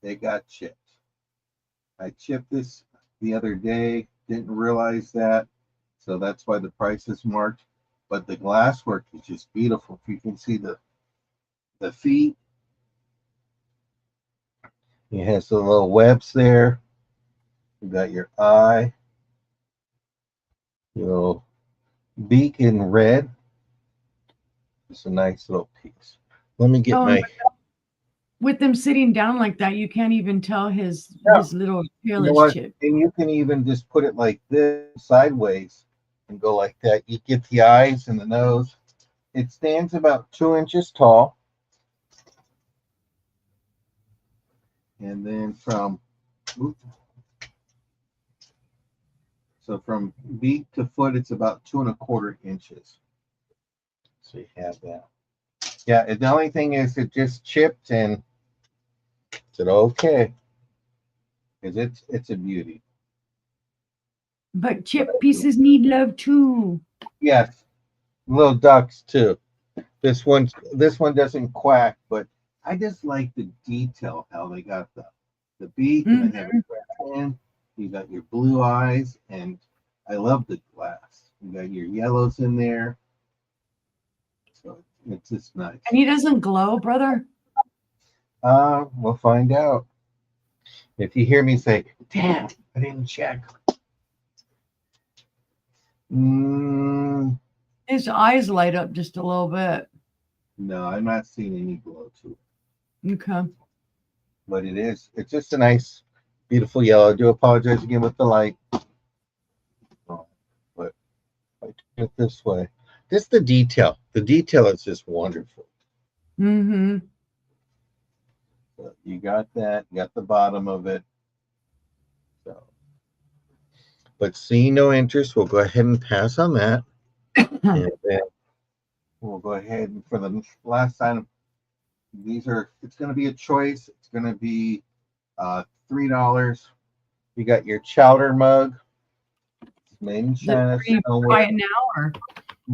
they got chipped. I chipped this the other day, didn't realize that. So that's why the price is marked. But the glass work is just beautiful. If you can see the the feet. It has the little webs there. You got your eye, your little beak in red. It's a nice little piece. Let me get my. With them sitting down like that, you can't even tell his little tail is chipped. And you can even just put it like this sideways and go like that. You get the eyes and the nose. It stands about 2 inches tall. And then from beak to foot, it's about 2¼ inches. So you have that. Yeah, the only thing is it just chipped, and it's okay. Because it's a beauty. But chip pieces need love too. Yes. Little ducks too. This one doesn't quack, but I just like the detail, how they got the beak, and they have a fin. You got your blue eyes, and I love the glass. You got your yellows in there. So it's just nice. And he doesn't glow, brother? We'll find out. If you hear me say, "Damn, I didn't check." His eyes light up just a little bit. No, I'm not seeing any glow to it. Okay. But it's just a nice, beautiful yellow. I do apologize again with the light. But I turn it this way. Just the detail. The detail is just wonderful. Mm-hmm. So you got that. You got the bottom of it. So, but seeing no interest, we'll go ahead and pass on that. And then we'll go ahead and for the last item, it's going to be a choice. It's going to be $3. You got your chowder mug. It's made in China. Buy it now, or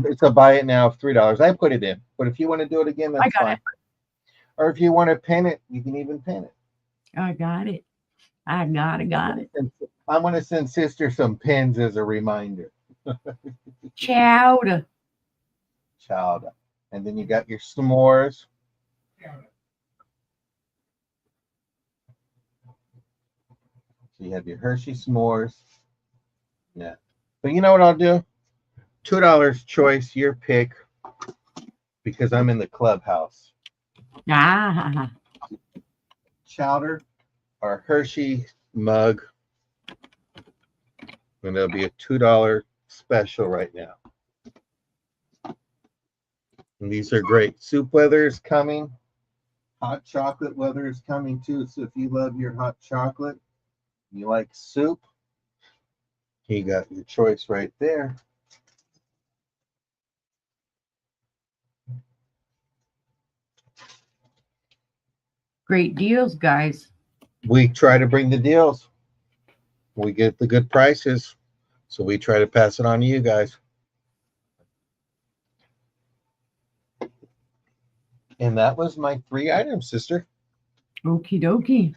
it's a buy it now of $3. I put it in, but if you want to do it again, that's fine. Or if you want to pin it, you can even pin it. I got it. Got it. I'm going to send sister some pins as a reminder. Chowder. And then you got your s'mores. So you have your Hershey s'mores. Yeah. But you know what I'll do? $2 choice, your pick, because I'm in the clubhouse. Chowder or Hershey mug. And there'll be a $2 special right now. And these are great. Soup weather is coming. Hot chocolate weather is coming too. So if you love your hot chocolate, you like soup, you got your choice right there. Great deals, guys. We try to bring the deals. We get the good prices. So we try to pass it on to you guys. And that was my 3 items, sister. Okie dokie.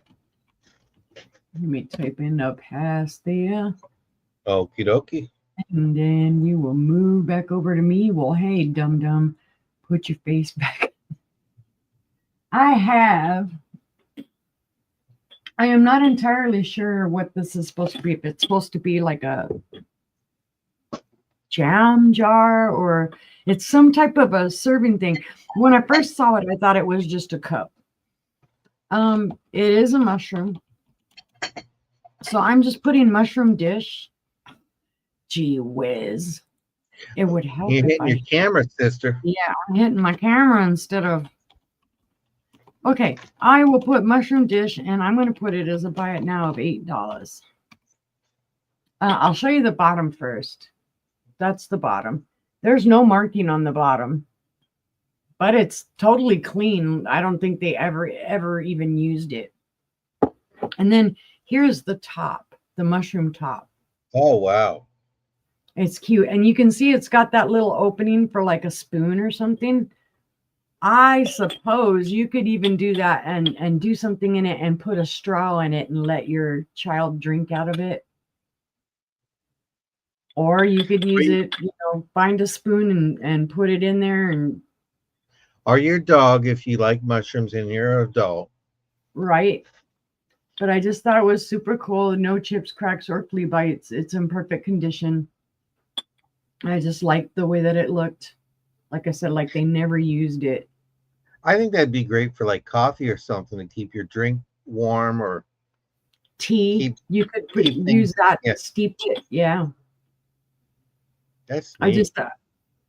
Let me type in the pass there. Okie dokie. And then you will move back over to me. Well, hey, dum-dum, put your face back. I am not entirely sure what this is supposed to be. If it's supposed to be like a jam jar or it's some type of a serving thing. When I first saw it, I thought it was just a cup. It is a mushroom. So I'm just putting mushroom dish. Gee whiz. It would help. You're hitting your camera, sister. Yeah, I'm hitting my camera instead of. Okay, I will put mushroom dish, and I'm going to put it as a buy it now of $8. I'll show you the bottom first. That's the bottom. There's no marking on the bottom, but it's totally clean. I don't think they ever even used it. And then here's the top, the mushroom top. Oh, wow. It's cute. And you can see it's got that little opening for like a spoon or something. I suppose you could even do that and do something in it and put a straw in it and let your child drink out of it. Or you could use it, find a spoon and put it in there. And or your dog if you like mushrooms and you're an adult. Right. But I just thought it was super cool. No chips, cracks, or flea bites. It's in perfect condition. I just liked the way that it looked. Like I said, like they never used it. I think that'd be great for like coffee or something to keep your drink warm, or tea. You could use that steeped it. Yeah. That's neat.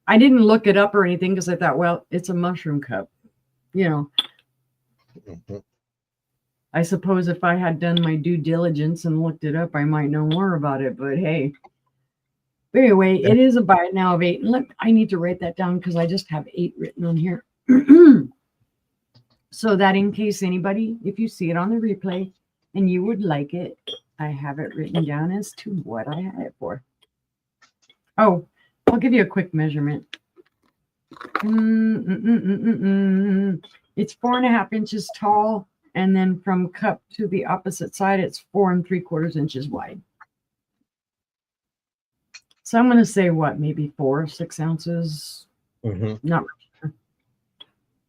I didn't look it up or anything because I thought, well, it's a mushroom cup. You know. Mm-hmm. I suppose if I had done my due diligence and looked it up, I might know more about it. But hey. But anyway, it is a bite now of 8. And look, I need to write that down because I just have 8 written on here. So that in case anybody, if you see it on the replay and you would like it, I have it written down as to what I had it for. Oh, I'll give you a quick measurement. It's 4.5 inches tall. And then from cup to the opposite side, it's 4 3/4 inches wide. So I'm going to say what, maybe 4 or 6 ounces. Mm-hmm. Not much.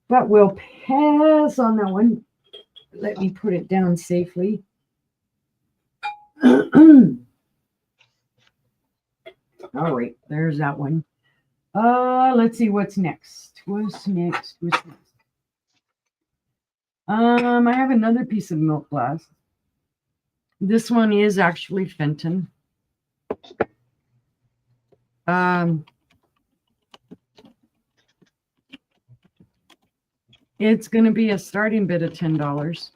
But we'll pass on that one. Let me put it down safely. All right, there's that one. Let's see what's next. What's next? I have another piece of milk glass. This one is actually Fenton. It's going to be a starting bid of $10.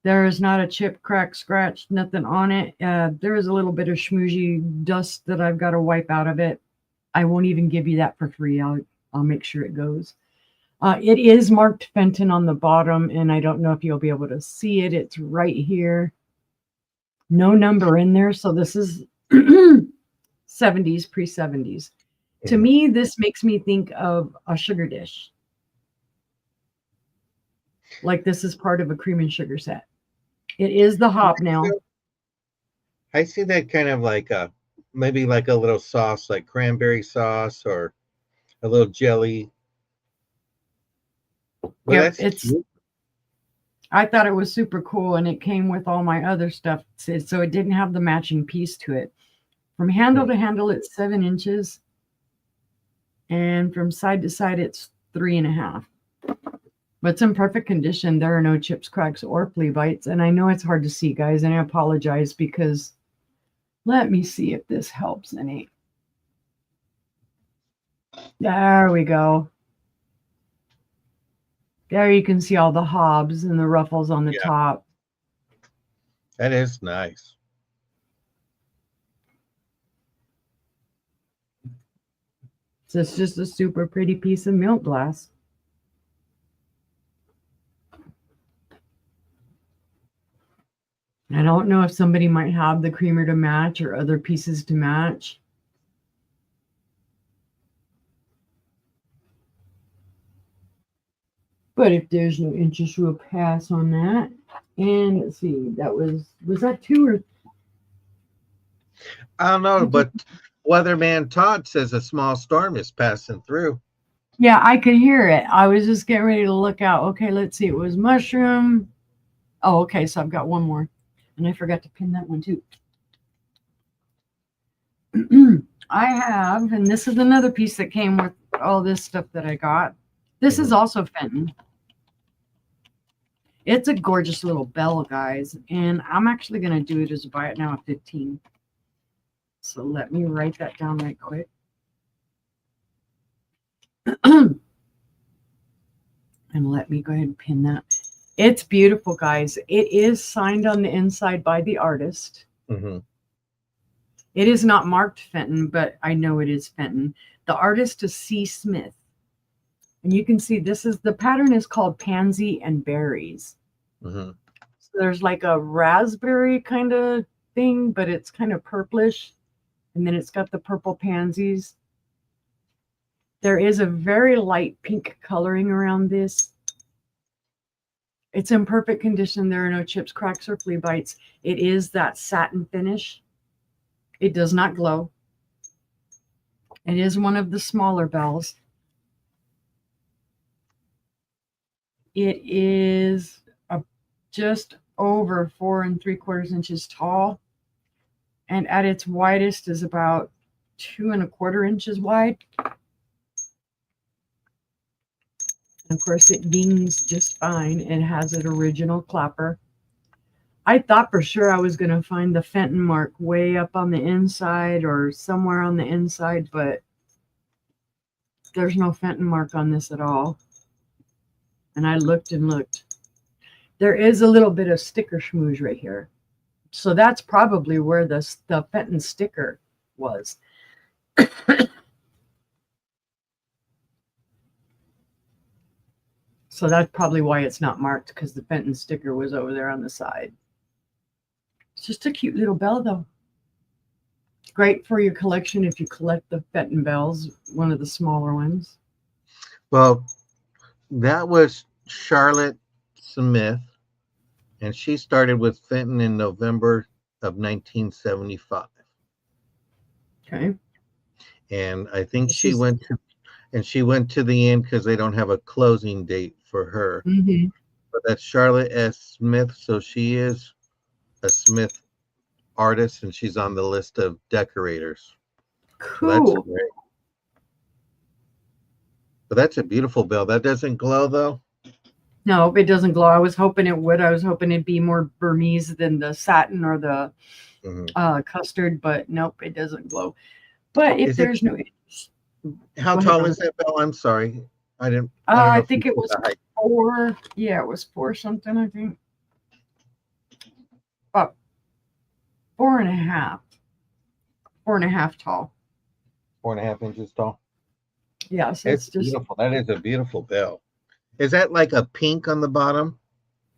There is not a chip, crack, scratch, nothing on it. There is a little bit of schmoozy dust that I've got to wipe out of it. I won't even give you that for free. I'll make sure it goes. It is marked Fenton on the bottom, and I don't know if you'll be able to see it. It's right here. No number in there, so this is 70s, pre-70s. To me, this makes me think of a sugar dish. Like this is part of a cream and sugar set. It is the hobnail. I see that kind of like maybe like a little sauce, like cranberry sauce or a little jelly. Well, yep, I thought it was super cool, and it came with all my other stuff, so it didn't have the matching piece to it. From handle to handle, it's 7 inches, and from side to side, it's 3.5. But it's in perfect condition. There are no chips, cracks, or flea bites, and I know it's hard to see, guys, and I apologize because let me see if this helps any. There we go. There you can see all the hobs and the ruffles on the top. That is nice. So it's just a super pretty piece of milk glass. I don't know if somebody might have the creamer to match or other pieces to match. But if there's no interest, we'll pass on that. And let's see, was that 2 or? I don't know, but Weatherman Todd says a small storm is passing through. Yeah, I could hear it. I was just getting ready to look out. Okay, let's see. It was mushroom. Oh, okay, so I've got one more. And I forgot to pin that one too. I have, and this is another piece that came with all this stuff that I got. This is also Fenton. It's a gorgeous little bell, guys. And I'm actually going to do it as a buy it now at 15. So let me write that down right quick. And let me go ahead and pin that. It's beautiful, guys. It is signed on the inside by the artist. Mm-hmm. It is not marked Fenton, but I know it is Fenton. The artist is C. Smith. And you can see the pattern is called Pansy and Berries. Mm-hmm. So there's like a raspberry kind of thing, but it's kind of purplish. And then it's got the purple pansies. There is a very light pink coloring around this. It's in perfect condition. There are no chips, cracks, or flea bites. It is that satin finish. It does not glow. It is one of the smaller bells. It is just over 4 3/4 inches tall, and at its widest is about 2 1/4 inches wide. Of course, it dings just fine and has an original clapper. I thought for sure I was going to find the Fenton mark way up on the inside or somewhere on the inside, but there's no Fenton mark on this at all. And I looked and looked. There is a little bit of sticker schmooze right here. So that's probably where the Fenton sticker was. So that's probably why it's not marked, because the Fenton sticker was over there on the side. It's just a cute little bell, though. Great for your collection if you collect the Fenton bells, one of the smaller ones. Well, that was Charlotte Smith, and she started with Fenton in November of 1975. Okay. And I think she went to the end because they don't have a closing date for her. Mm-hmm. But that's Charlotte S. Smith, so she is a Smith artist, and she's on the list of decorators. Cool. So that's great. But that's a beautiful bell. That doesn't glow, though? No, it doesn't glow. I was hoping it would. I was hoping it'd be more Burmese than the satin or the custard, but nope, it doesn't glow. But if there's no... How tall is that bell? I'm sorry. I don't I think it was 4. Yeah, it was 4 something, I think. About 4.5. 4.5 tall. 4.5 inches tall. Yeah, so it's just beautiful. That is a beautiful bell. Is that like a pink on the bottom?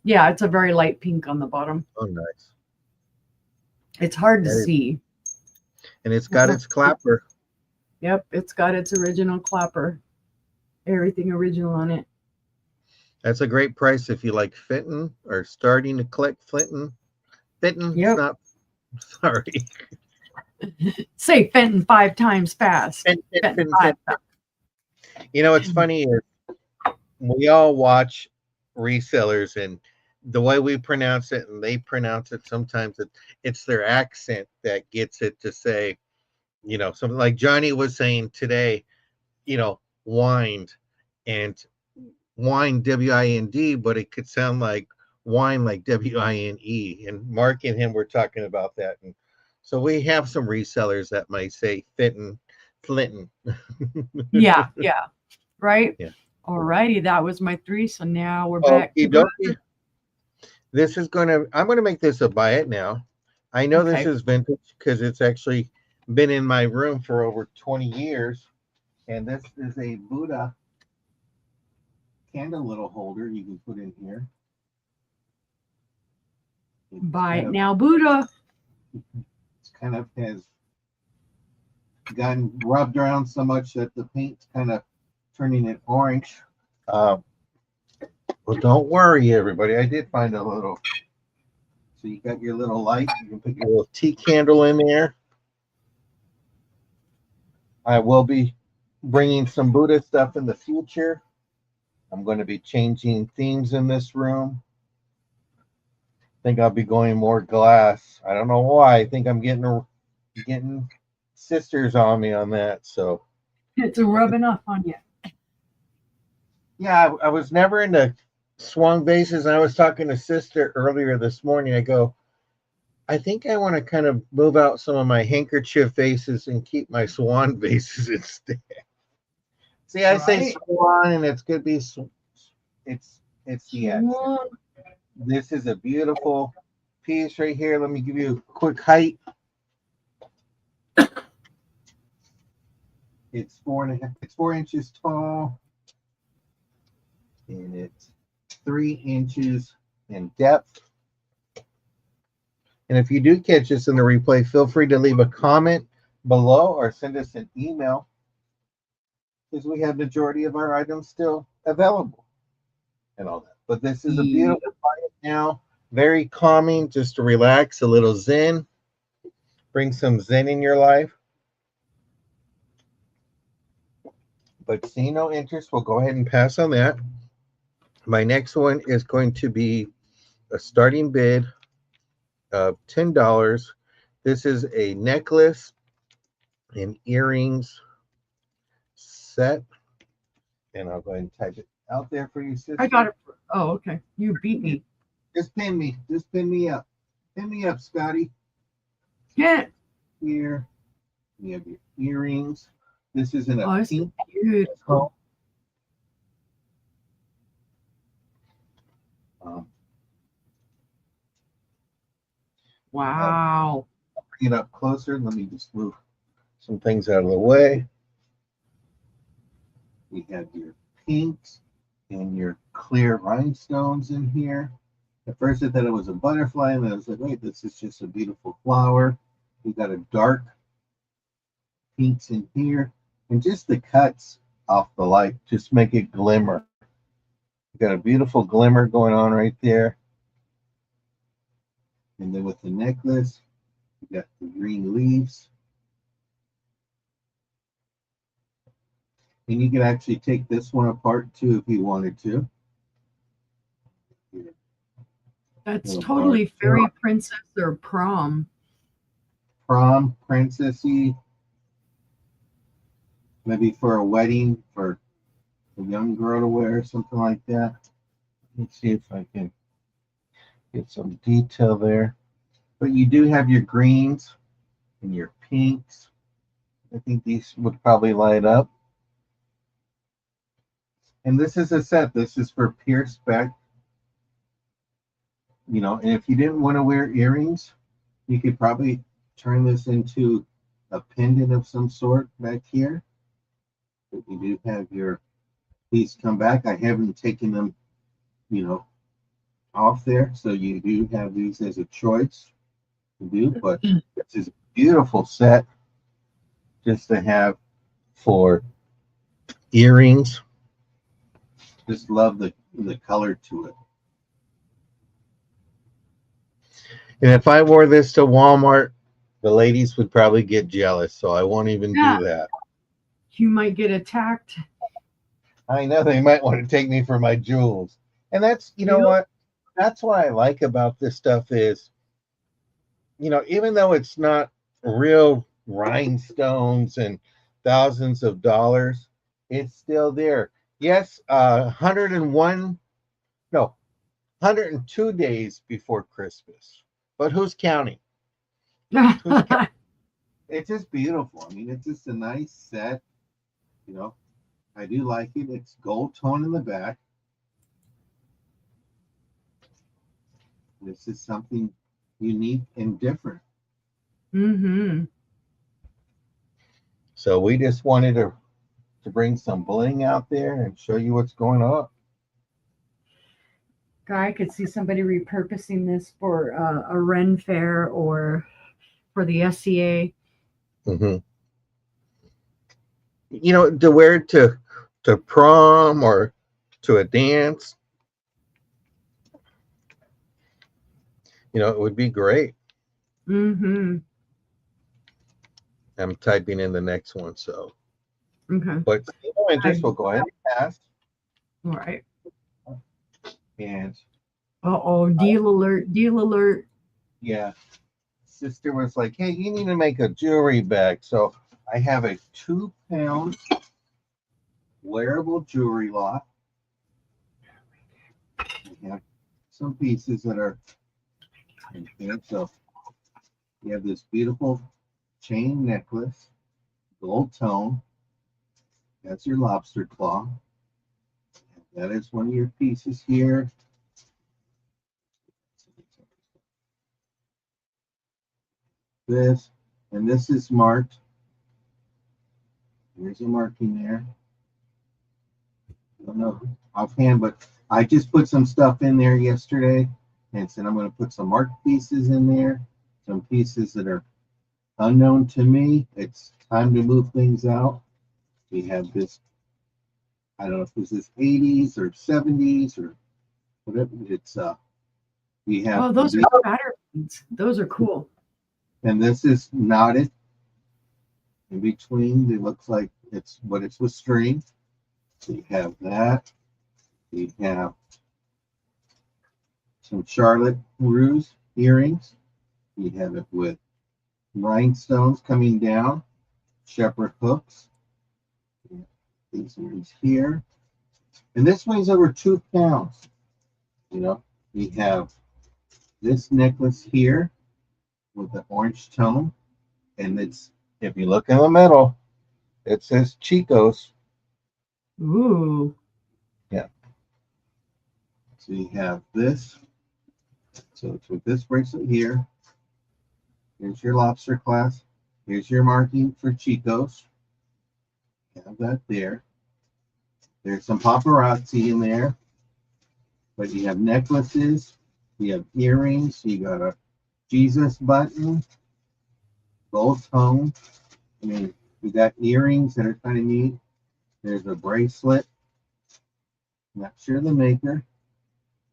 Yeah, it's a very light pink on the bottom. Oh, nice. It's hard to see. And it's got its clapper. Yep, it's got its original clapper. Everything original on it. That's a great price if you like Fenton or starting to collect Fenton. Fenton, yep. Not sorry. Say Fenton 5 times fast. Fenton 5 times. You know, what's funny is we all watch resellers, and the way we pronounce it and they pronounce it, sometimes it's their accent that gets it to say, you know, something like Johnny was saying today, you know, wind, and wine, W-I-N-D, but it could sound like wine, like W-I-N-E. And Mark and him were talking about that. And so we have some resellers that might say Fenton. Yeah, right? Yeah. All righty, that was my 3. So now we're back to this is I'm gonna make this a buy it now. I know this is vintage because it's actually been in my room for over 20 years. And this is a Buddha candle little holder you can put in here. Buy it now, Buddha. It's kind of has gotten rubbed around so much that the paint's kind of turning it orange. Well, don't worry, everybody. I did find a little. So you got your little light. You can put your little tea candle in there. I will be bringing some Buddha stuff in the future. I'm going to be changing themes in this room. I think I'll be going more glass. I don't know why. I think I'm getting sisters on me on that. So it's rubbing off on you. Yeah, I was never into swung vases. I was talking to Sister earlier this morning. I go, I think I want to kind of move out some of my handkerchief vases and keep my swan vases instead. See, I say swan, and it's going to be, it's the X. This is a beautiful piece right here. Let me give you a quick height. It's 4.5. It's 4 inches tall, and it's 3 inches in depth. And if you do catch us in the replay, feel free to leave a comment below or send us an email, because we have the majority of our items still available and all that. But this is a beautiful quiet now, very calming, just to relax, a little zen, bring some zen in your life. But seeing no interest, we'll go ahead and pass on that. My next one is going to be a starting bid of $10. This is a necklace and earrings set. And I'll go ahead and type it out there for you, sister. I got it. Oh, okay. You beat me. Just pin me. Just pin me up. Pin me up, Scotty. Yeah. Here. You have your earrings. This is in a pink. Beautiful. Wow. I'll bring it up closer. Let me just move some things out of the way. We have your pinks and your clear rhinestones in here. At first I thought it was a butterfly, and then I was like, wait, this is just a beautiful flower. We got a dark pinks in here, and just the cuts off the light just make it glimmer. We got a beautiful glimmer going on right there. And then with the necklace, we got the green leaves. And you can actually take this one apart too if you wanted to. That's totally fairy princess or prom. Prom, princessy. Maybe for a wedding for a young girl to wear, something like that. Let's see if I can get some detail there. But you do have your greens and your pinks. I think these would probably light up. And this is a set. This is for pure spec. You know, and if you didn't want to wear earrings, you could probably turn this into a pendant of some sort back here. But you do have your, these come back. I haven't taken them, you know, off there. So you do have these as a choice to do. But this is a beautiful set just to have for earrings. Just love the color to it. And if I wore this to Walmart, the ladies would probably get jealous, so I won't even do that. You might get attacked. I know, they might want to take me for my jewels. And that's, you know what? That's what I like about this stuff is, you know, even though it's not real rhinestones and thousands of dollars, it's still there. Yes, 102 days before Christmas. But who's counting? Who's counting? It's just beautiful. I mean, it's just a nice set. You know, I do like it. It's gold tone in the back. This is something unique and different. Mm-hmm. So we just wanted to bring some bling out there and show you what's going on. I could see somebody repurposing this for a Ren fair or for the SCA. Mm-hmm. You know, to wear it to prom or to a dance. You know, it would be great. Mm-hmm. I'm typing in the next one, so. Okay. But no interest, we'll go ahead and pass. All right. And deal alert, deal alert. Yeah. Sister was like, hey, you need to make a jewelry bag. So I have a 2-pound wearable jewelry lot. We have some pieces that are in here. So you have this beautiful chain necklace, gold tone. That's your lobster claw. That is one of your pieces here. This, and this is marked. There's a marking there. I don't know offhand, but I just put some stuff in there yesterday and said I'm going to put some marked pieces in there, some pieces that are unknown to me. It's time to move things out. We have this, I don't know if this is 80s or 70s or whatever. It's we have. Oh, those are patterns. Those are cool. And this is knotted in between. It looks like it's with string. So you have that. We have some Charlotte Ruse earrings. We have it with rhinestones coming down, shepherd hooks. These ones here. And this weighs over 2 pounds. You know, we have this necklace here with the orange tone. And it's, if you look in the middle, it says Chico's. Ooh. Yeah. So you have this. So it's with this bracelet here. Here's your lobster clasp. Here's your marking for Chico's. Have that there. There's some paparazzi in there. But you have necklaces. You have earrings. You got a Jesus button. Gold tone. I mean, you got earrings that are kind of neat. There's a bracelet. Not sure the maker.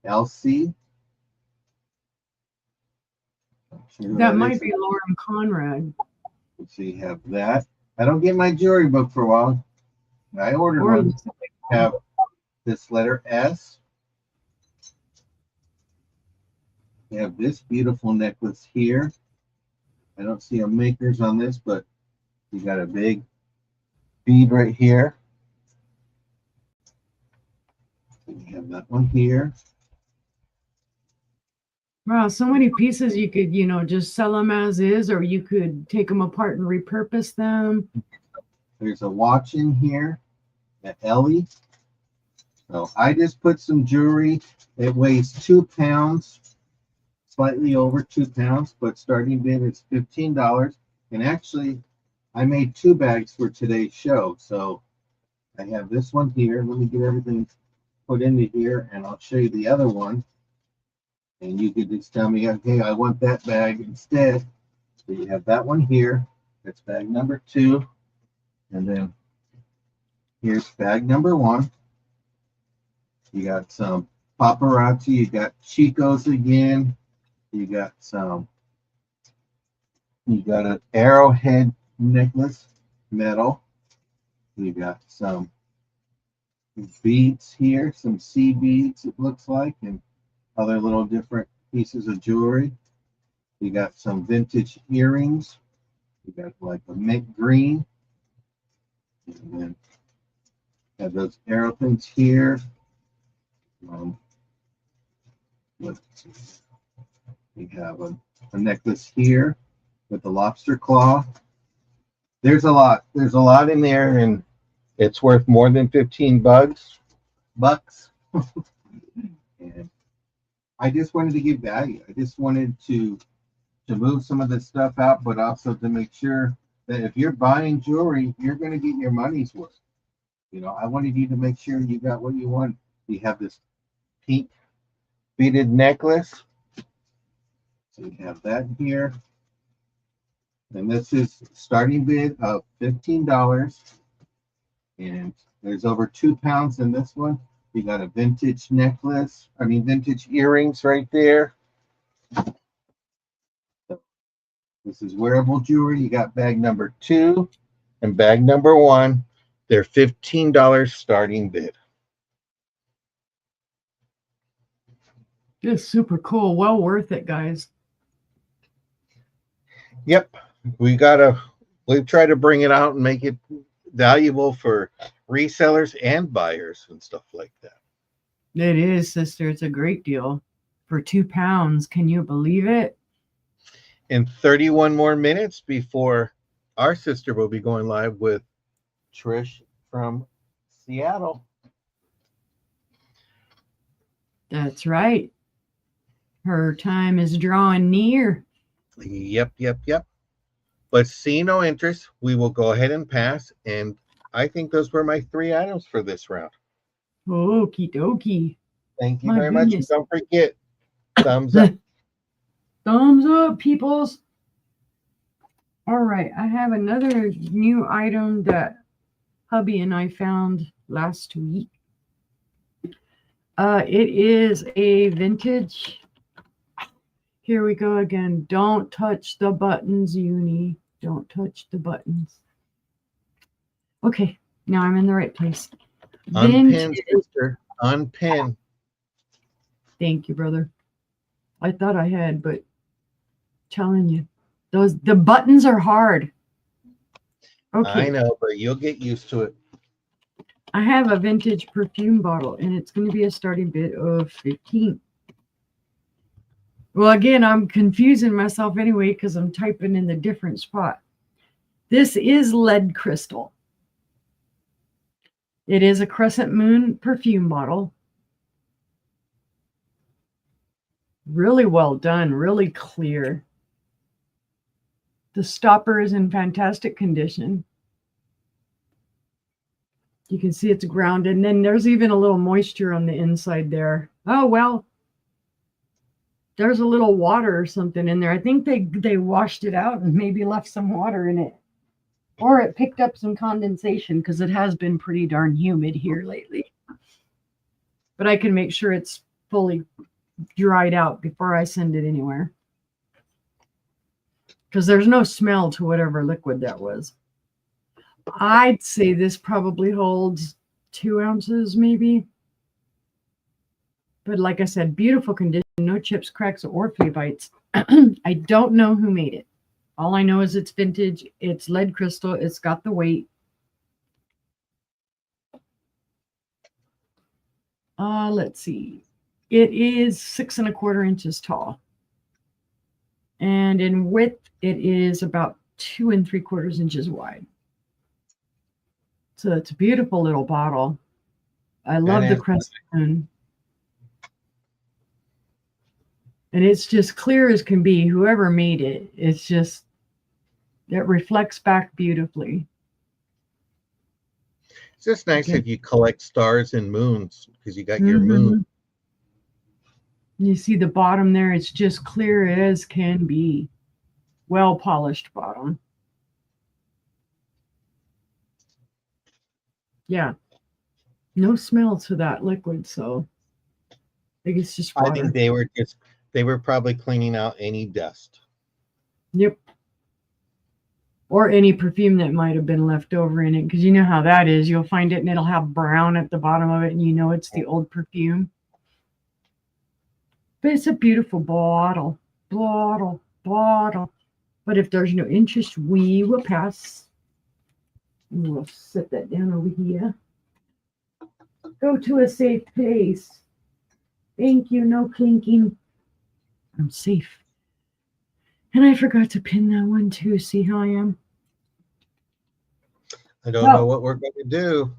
LC. Sure that might be Lauren Conrad. So you have that. I don't get my jewelry book for a while. I ordered one. I have this letter S. You have this beautiful necklace here. I don't see a makers on this, but you got a big bead right here. You have that one here. Wow, so many pieces you could, you know, just sell them as is, or you could take them apart and repurpose them. There's a watch in here, the Ellie. So I just put some jewelry. It weighs 2 pounds, slightly over 2 pounds, but starting bid is $15. And actually, I made 2 bags for today's show. So I have this one here. Let me get everything put into here, and I'll show you the other one. And you could just tell me, okay, I want that bag instead. So you have that one here. That's bag number 2. And then here's bag number 1. You got some paparazzi. You got Chico's again. You got an arrowhead necklace, metal. You got some beads here, some sea beads, it looks like, and other little different pieces of jewelry. You got some vintage earrings. You got like a mint green. And then have those arrow things here. We have a necklace here with the lobster claw. There's a lot in there, and it's worth more than 15 bucks. And I just wanted to give value. I just wanted to move some of this stuff out, but also to make sure that if you're buying jewelry, you're going to get your money's worth. You know, I wanted you to make sure you got what you want. You have this pink beaded necklace. So you have that here. And this is starting bid of $15. And there's over 2 pounds in this one. You got a vintage necklace, vintage earrings right there. This is wearable jewelry. You got bag number 2 and bag number 1. They're $15 starting bid. It's super cool. Well worth it, guys. Yep. We've tried to bring it out and make it valuable for resellers and buyers and stuff like that. It is, sister. It's a great deal for 2 pounds. Can you believe it? In 31 more minutes before our sister will be going live with Trish from Seattle. That's right. Her time is drawing near. Yep. But see no interest, we will go ahead and pass. And I think those were my 3 items for this round. Okie dokie. Thank you very much. And don't forget, thumbs up. Thumbs up, peoples. All right. I have another new item that hubby and I found last week. It is a vintage. Here we go again. Don't touch the buttons, Uni. Don't touch the buttons. Okay, now I'm in the right place. Unpin, sister. Unpin. Thank you, brother. I thought I had, but telling you, the buttons are hard. Okay. I know, but you'll get used to it. I have a vintage perfume bottle, and it's going to be a starting bid of 15. Well, again, I'm confusing myself anyway because I'm typing in the different spot. This is lead crystal. It is a crescent moon perfume bottle. Really well done, really clear. The stopper is in fantastic condition. You can see it's grounded, and then there's even a little moisture on the inside there. Oh, well, there's a little water or something in there. I think they washed it out and maybe left some water in it. Or it picked up some condensation because it has been pretty darn humid here lately. But I can make sure it's fully dried out before I send it anywhere. Because there's no smell to whatever liquid that was. I'd say this probably holds 2 ounces maybe. But like I said, beautiful condition, no chips, cracks, or flea bites. I don't know who made it. All I know is it's vintage, it's lead crystal, it's got the weight. Let's see. It is 6 1/4 inches tall. And in width, it is about 2 3/4 inches wide. So it's a beautiful little bottle. I love the crescent moon. And it's just clear as can be. Whoever made it, it's just, it reflects back beautifully. It's just nice if you collect stars and moons because you got your moon. You see the bottom there, it's just clear as can be. Well polished bottom. Yeah. No smell to that liquid, so I think it's just water. I think they were probably cleaning out any dust. Yep. Or any perfume that might have been left over in it, because you know how that is. You'll find it and it'll have brown at the bottom of it, and you know it's the old perfume. But it's a beautiful bottle. But if there's no interest, we will pass. We'll set that down over here. Go to a safe place. Thank you, no clinking. I'm safe. And I forgot to pin that one too. See how I am? I don't know what we're going to do.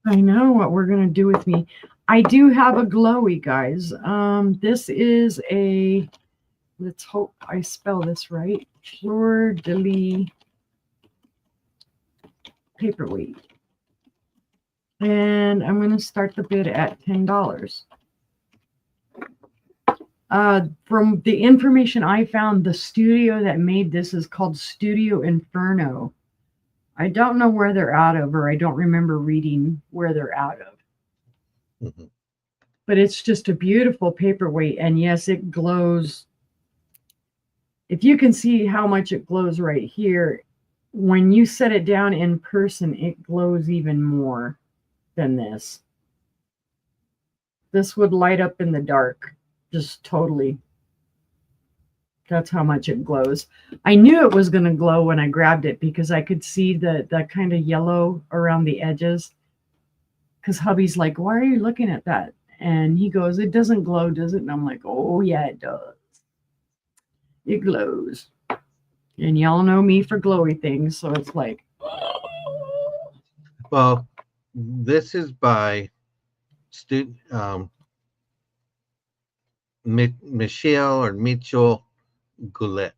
I know what we're going to do with me. I do have a glowy, guys. This is a, let's hope I spell this right, Fleur de Lis paperweight. And I'm going to start the bid at $10. From the information I found, the studio that made this is called Studio Inferno. I don't know where they're out of, or I don't remember reading where they're out of. Mm-hmm. But it's just a beautiful paperweight, and yes, it glows. If you can see how much it glows right here, when you set it down in person, it glows even more than this. This would light up in the dark. Just totally. That's how much it glows. I knew it was going to glow when I grabbed it because I could see the kind of yellow around the edges. Because hubby's like, why are you looking at that? And he goes, it doesn't glow, does it? And I'm like, oh, yeah, it does. It glows. And y'all know me for glowy things. So it's like. Well, this is by Michelle or Mitchell Goudet.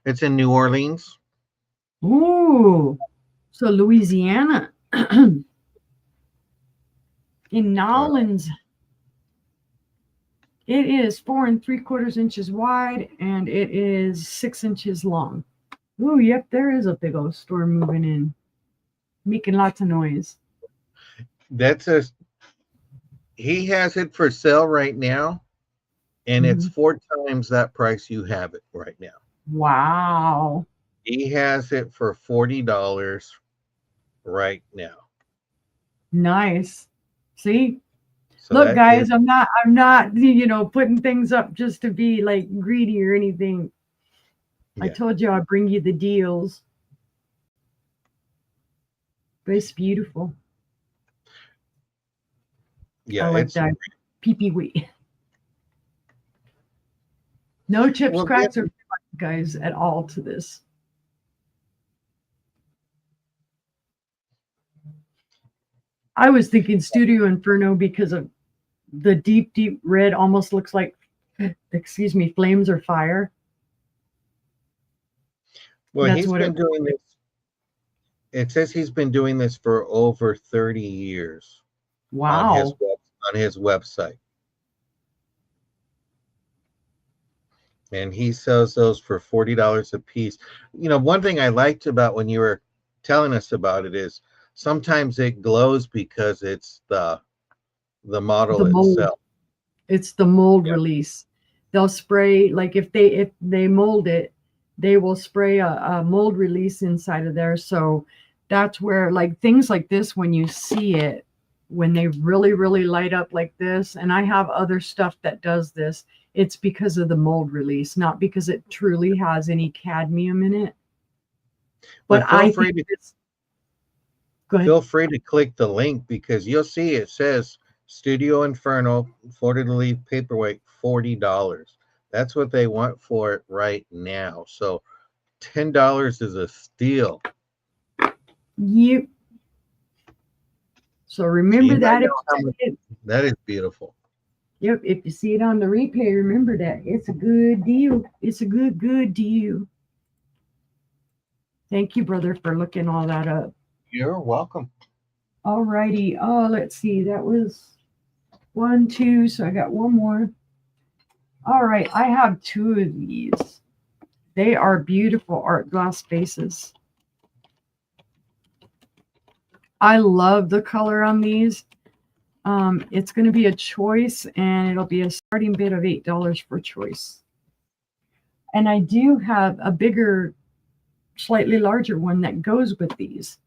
It's in New Orleans. Ooh, so Louisiana. In Nolans. It is 4 3/4 inches wide, and it is 6 inches long. Ooh, yep, there is a big old storm moving in, making lots of noise. He has it for sale right now, and it's 4 times that price you have it right now. Wow. He has it for $40 right now. Nice. See? So look, guys, I'm not, putting things up just to be like greedy or anything. Yeah. I told you I'd bring you the deals. But it's beautiful. Yeah, I like that. Pee-pee wee. No chips, cracks, or guys at all to this. I was thinking Studio Inferno because of the deep, deep red almost looks like, flames or fire. Well, he's been doing this. It says he's been doing this for over 30 years. Wow. On his website. And he sells those for $40 a piece. One thing I liked about when you were telling us about it is sometimes it glows because it's the model itself. It's the mold release. They'll spray, like if they mold it, they will spray a mold release inside of there. So that's where, like, things like this, when you see it, when they really, really light up like this, and I have other stuff that does this, it's because of the mold release, not because it truly has any cadmium in it. But feel free to click the link, because you'll see it says Studio Inferno fleur-de-lis paperweight, $40. That's what they want for it right now. So $10 is a steal. Yep. So remember that. That is beautiful. Yep. If you see it on the replay, remember that. It's a good deal. It's a good deal. Thank you, brother, for looking all that up. You're welcome. All righty. Oh, let's see. That was 1, 2. So I got one more. All right. I have 2 of these. They are beautiful art glass vases. I love the color on these. It's going to be a choice, and it'll be a starting bid of $8 for choice. And I do have a bigger, slightly larger one that goes with these.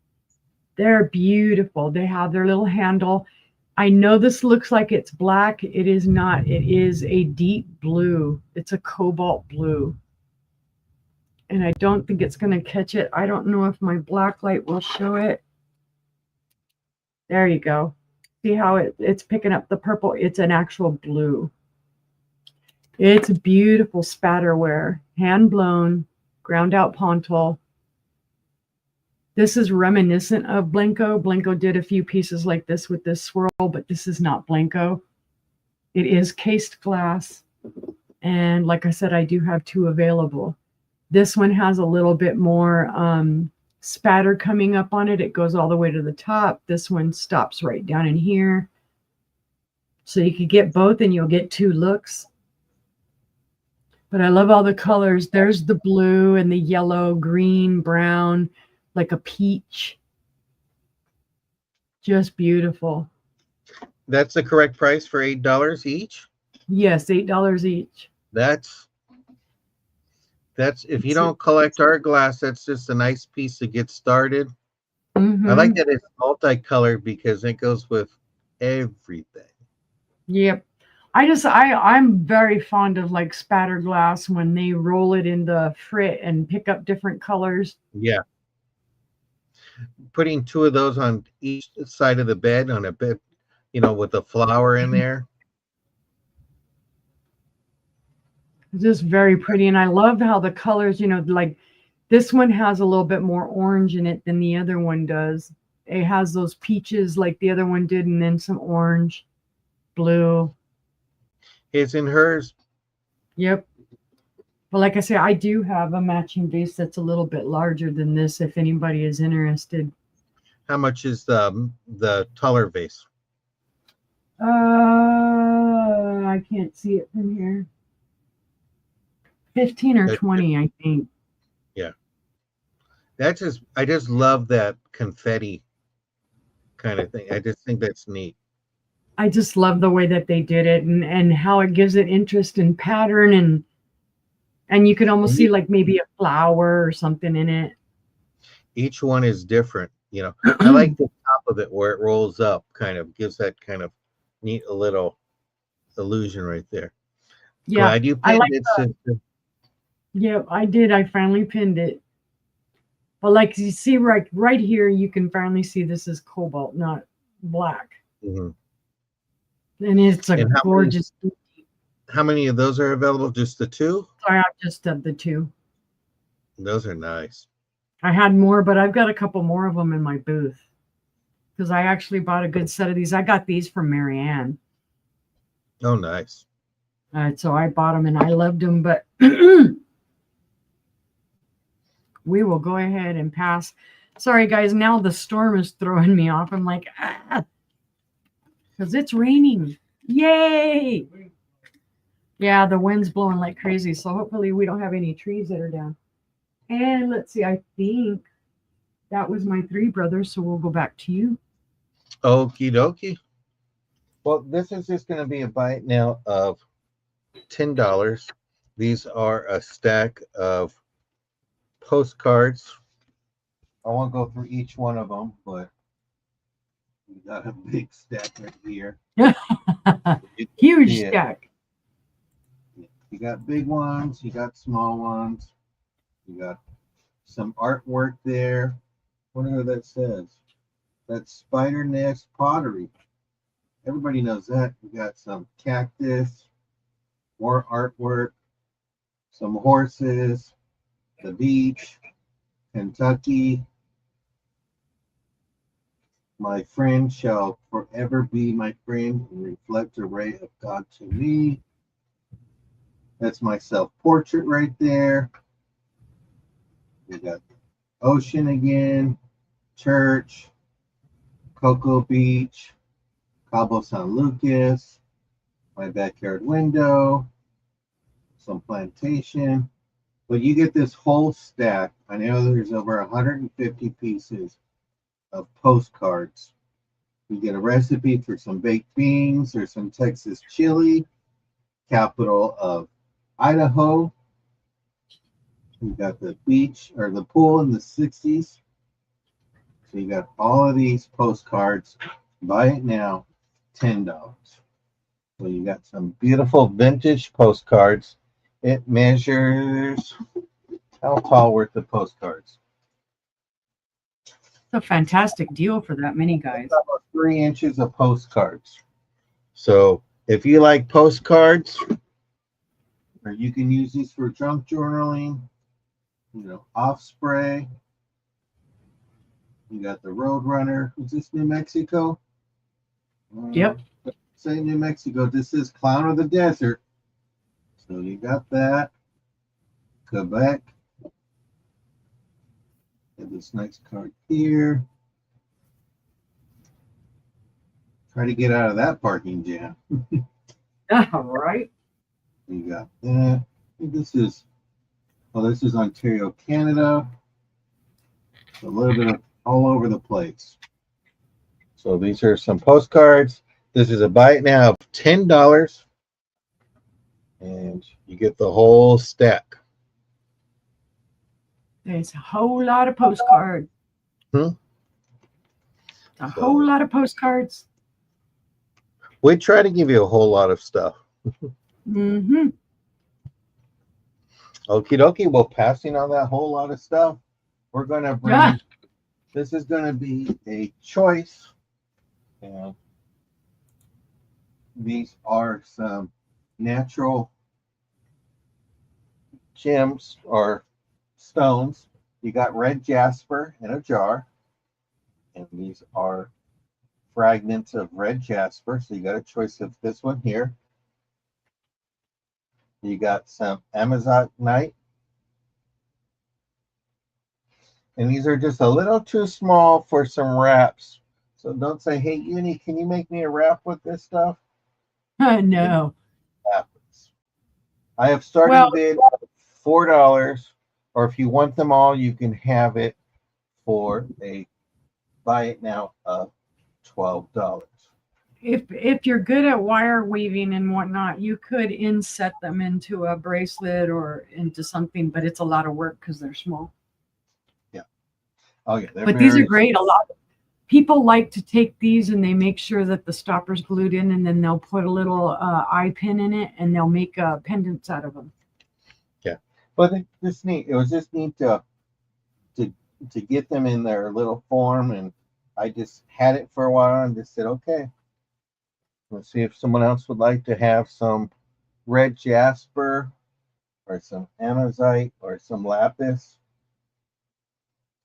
They're beautiful. They have their little handle. I know this looks like it's black. It is not. It is a deep blue. It's a cobalt blue. And I don't think it's going to catch it. I don't know if my black light will show it. There you go. See how it's picking up the purple? It's an actual blue. It's beautiful spatterware, hand blown, ground out pontal. This is reminiscent of Blenko. Blenko did a few pieces like this with this swirl, but this is not Blenko. It is cased glass. And like I said, I do have 2 available. This one has a little bit more spatter coming up on it. It goes all the way to the top. This one stops right down in here. So you could get both and you'll get 2 looks. But I love all the colors. There's the blue and the yellow, green, brown, like a peach. Just beautiful. That's the correct price for $8 each? Yes, $8 each. That's if you don't collect art glass, that's just a nice piece to get started. Mm-hmm. I like that it's multicolored because it goes with everything. Yep. I'm very fond of like spatter glass when they roll it in the frit and pick up different colors. Yeah. Putting 2 of those on each side of the bed on a bed, with a flower in there. Just very pretty. And I love how the colors, like this one has a little bit more orange in it than the other one does. It has those peaches like the other one did, and then some orange, blue. It's in hers. Yep. But like I say, I do have a matching vase that's a little bit larger than this if anybody is interested. How much is the taller vase? I can't see it from here. 15 or 20, I think. Yeah. I just love that confetti kind of thing. I just think that's neat. I just love the way that they did it and how it gives it interest and pattern and you can almost see like maybe a flower or something in it. Each one is different. I like the top of it where it rolls up, kind of gives that kind of neat a little illusion right there. Yeah, Glad you pinned it, sister. Yeah, I did. I finally pinned it. But like you see right here, you can finally see this is cobalt, not black. And it's a gorgeous. How many of those are available? Just the two? I have just the two. Those are nice. I had more, but I've got a couple more of them in my booth because I actually bought a good set of these. I got these from Marianne. Oh, nice. So I bought them and I loved them, but we will go ahead and pass. Sorry, guys. Now the storm is throwing me off. I'm like, because it's raining. Yay! Yeah, the wind's blowing like crazy. So hopefully we don't have any trees that are down. And let's see, I think that was my three brothers. So we'll go back to you. Okie dokie. Well, this is just going to be a bite now of $10. These are a stack of postcards. I won't go through each one of them, but we got a big stack right here. Huge stack. You got big ones, you got small ones, you got some artwork there. I wonder what that says. That's spider nest pottery. Everybody knows that. We got some cactus, more artwork, some horses, the beach, Kentucky. My friend shall forever be my friend and reflect a ray of God to me. That's my self-portrait right there. We got ocean again, church, Cocoa Beach, Cabo San Lucas, my backyard window, some plantation. But you get this whole stack. I know there's over 150 pieces of postcards. You get a recipe for some baked beans or some Texas chili, capital of Idaho. We got the beach or the pool in the 60s. So you got all of these postcards. Buy it now, $10. So you got some beautiful vintage postcards. It measures, how tall were the postcards? It's a fantastic deal for that many guys. About 3 inches of postcards. So if you like postcards, or you can use these for junk journaling, off spray. You got the Roadrunner. Is this New Mexico? Yep. Say New Mexico. This is Clown of the Desert. So you got that. Quebec. Got this nice card here. Try to get out of that parking jam. All right. You got that. This is Ontario, Canada. A little bit of all over the place. So these are some postcards. This is a buy it now of $10. And you get the whole stack. There's a whole lot of postcards. A whole lot of postcards. We try to give you a whole lot of stuff. Mm-hmm. Okie dokie. Well, passing on that whole lot of stuff, we're going to bring, this is going to be a choice. And these are some natural gems or stones. You got red jasper in a jar. And these are fragments of red jasper. So you got a choice of this one here. You got some Amazonite. And these are just a little too small for some wraps. So don't say, hey, Uni, can you make me a wrap with this stuff? No. I have starting bid at $4. Or if you want them all, you can have it for a buy it now of $12. If you're good at wire weaving and whatnot, you could inset them into a bracelet or into something, but it's a lot of work because they're small. Yeah. Oh yeah. But these are great. A lot of people like to take these and they make sure that the stopper's glued in, and then they'll put a little eye pin in it, and they'll make pendants out of them. Yeah, but it's neat. It was just neat to get them in their little form, and I just had it for a while and just said, okay, let's see if someone else would like to have some red jasper or some amazite or some lapis.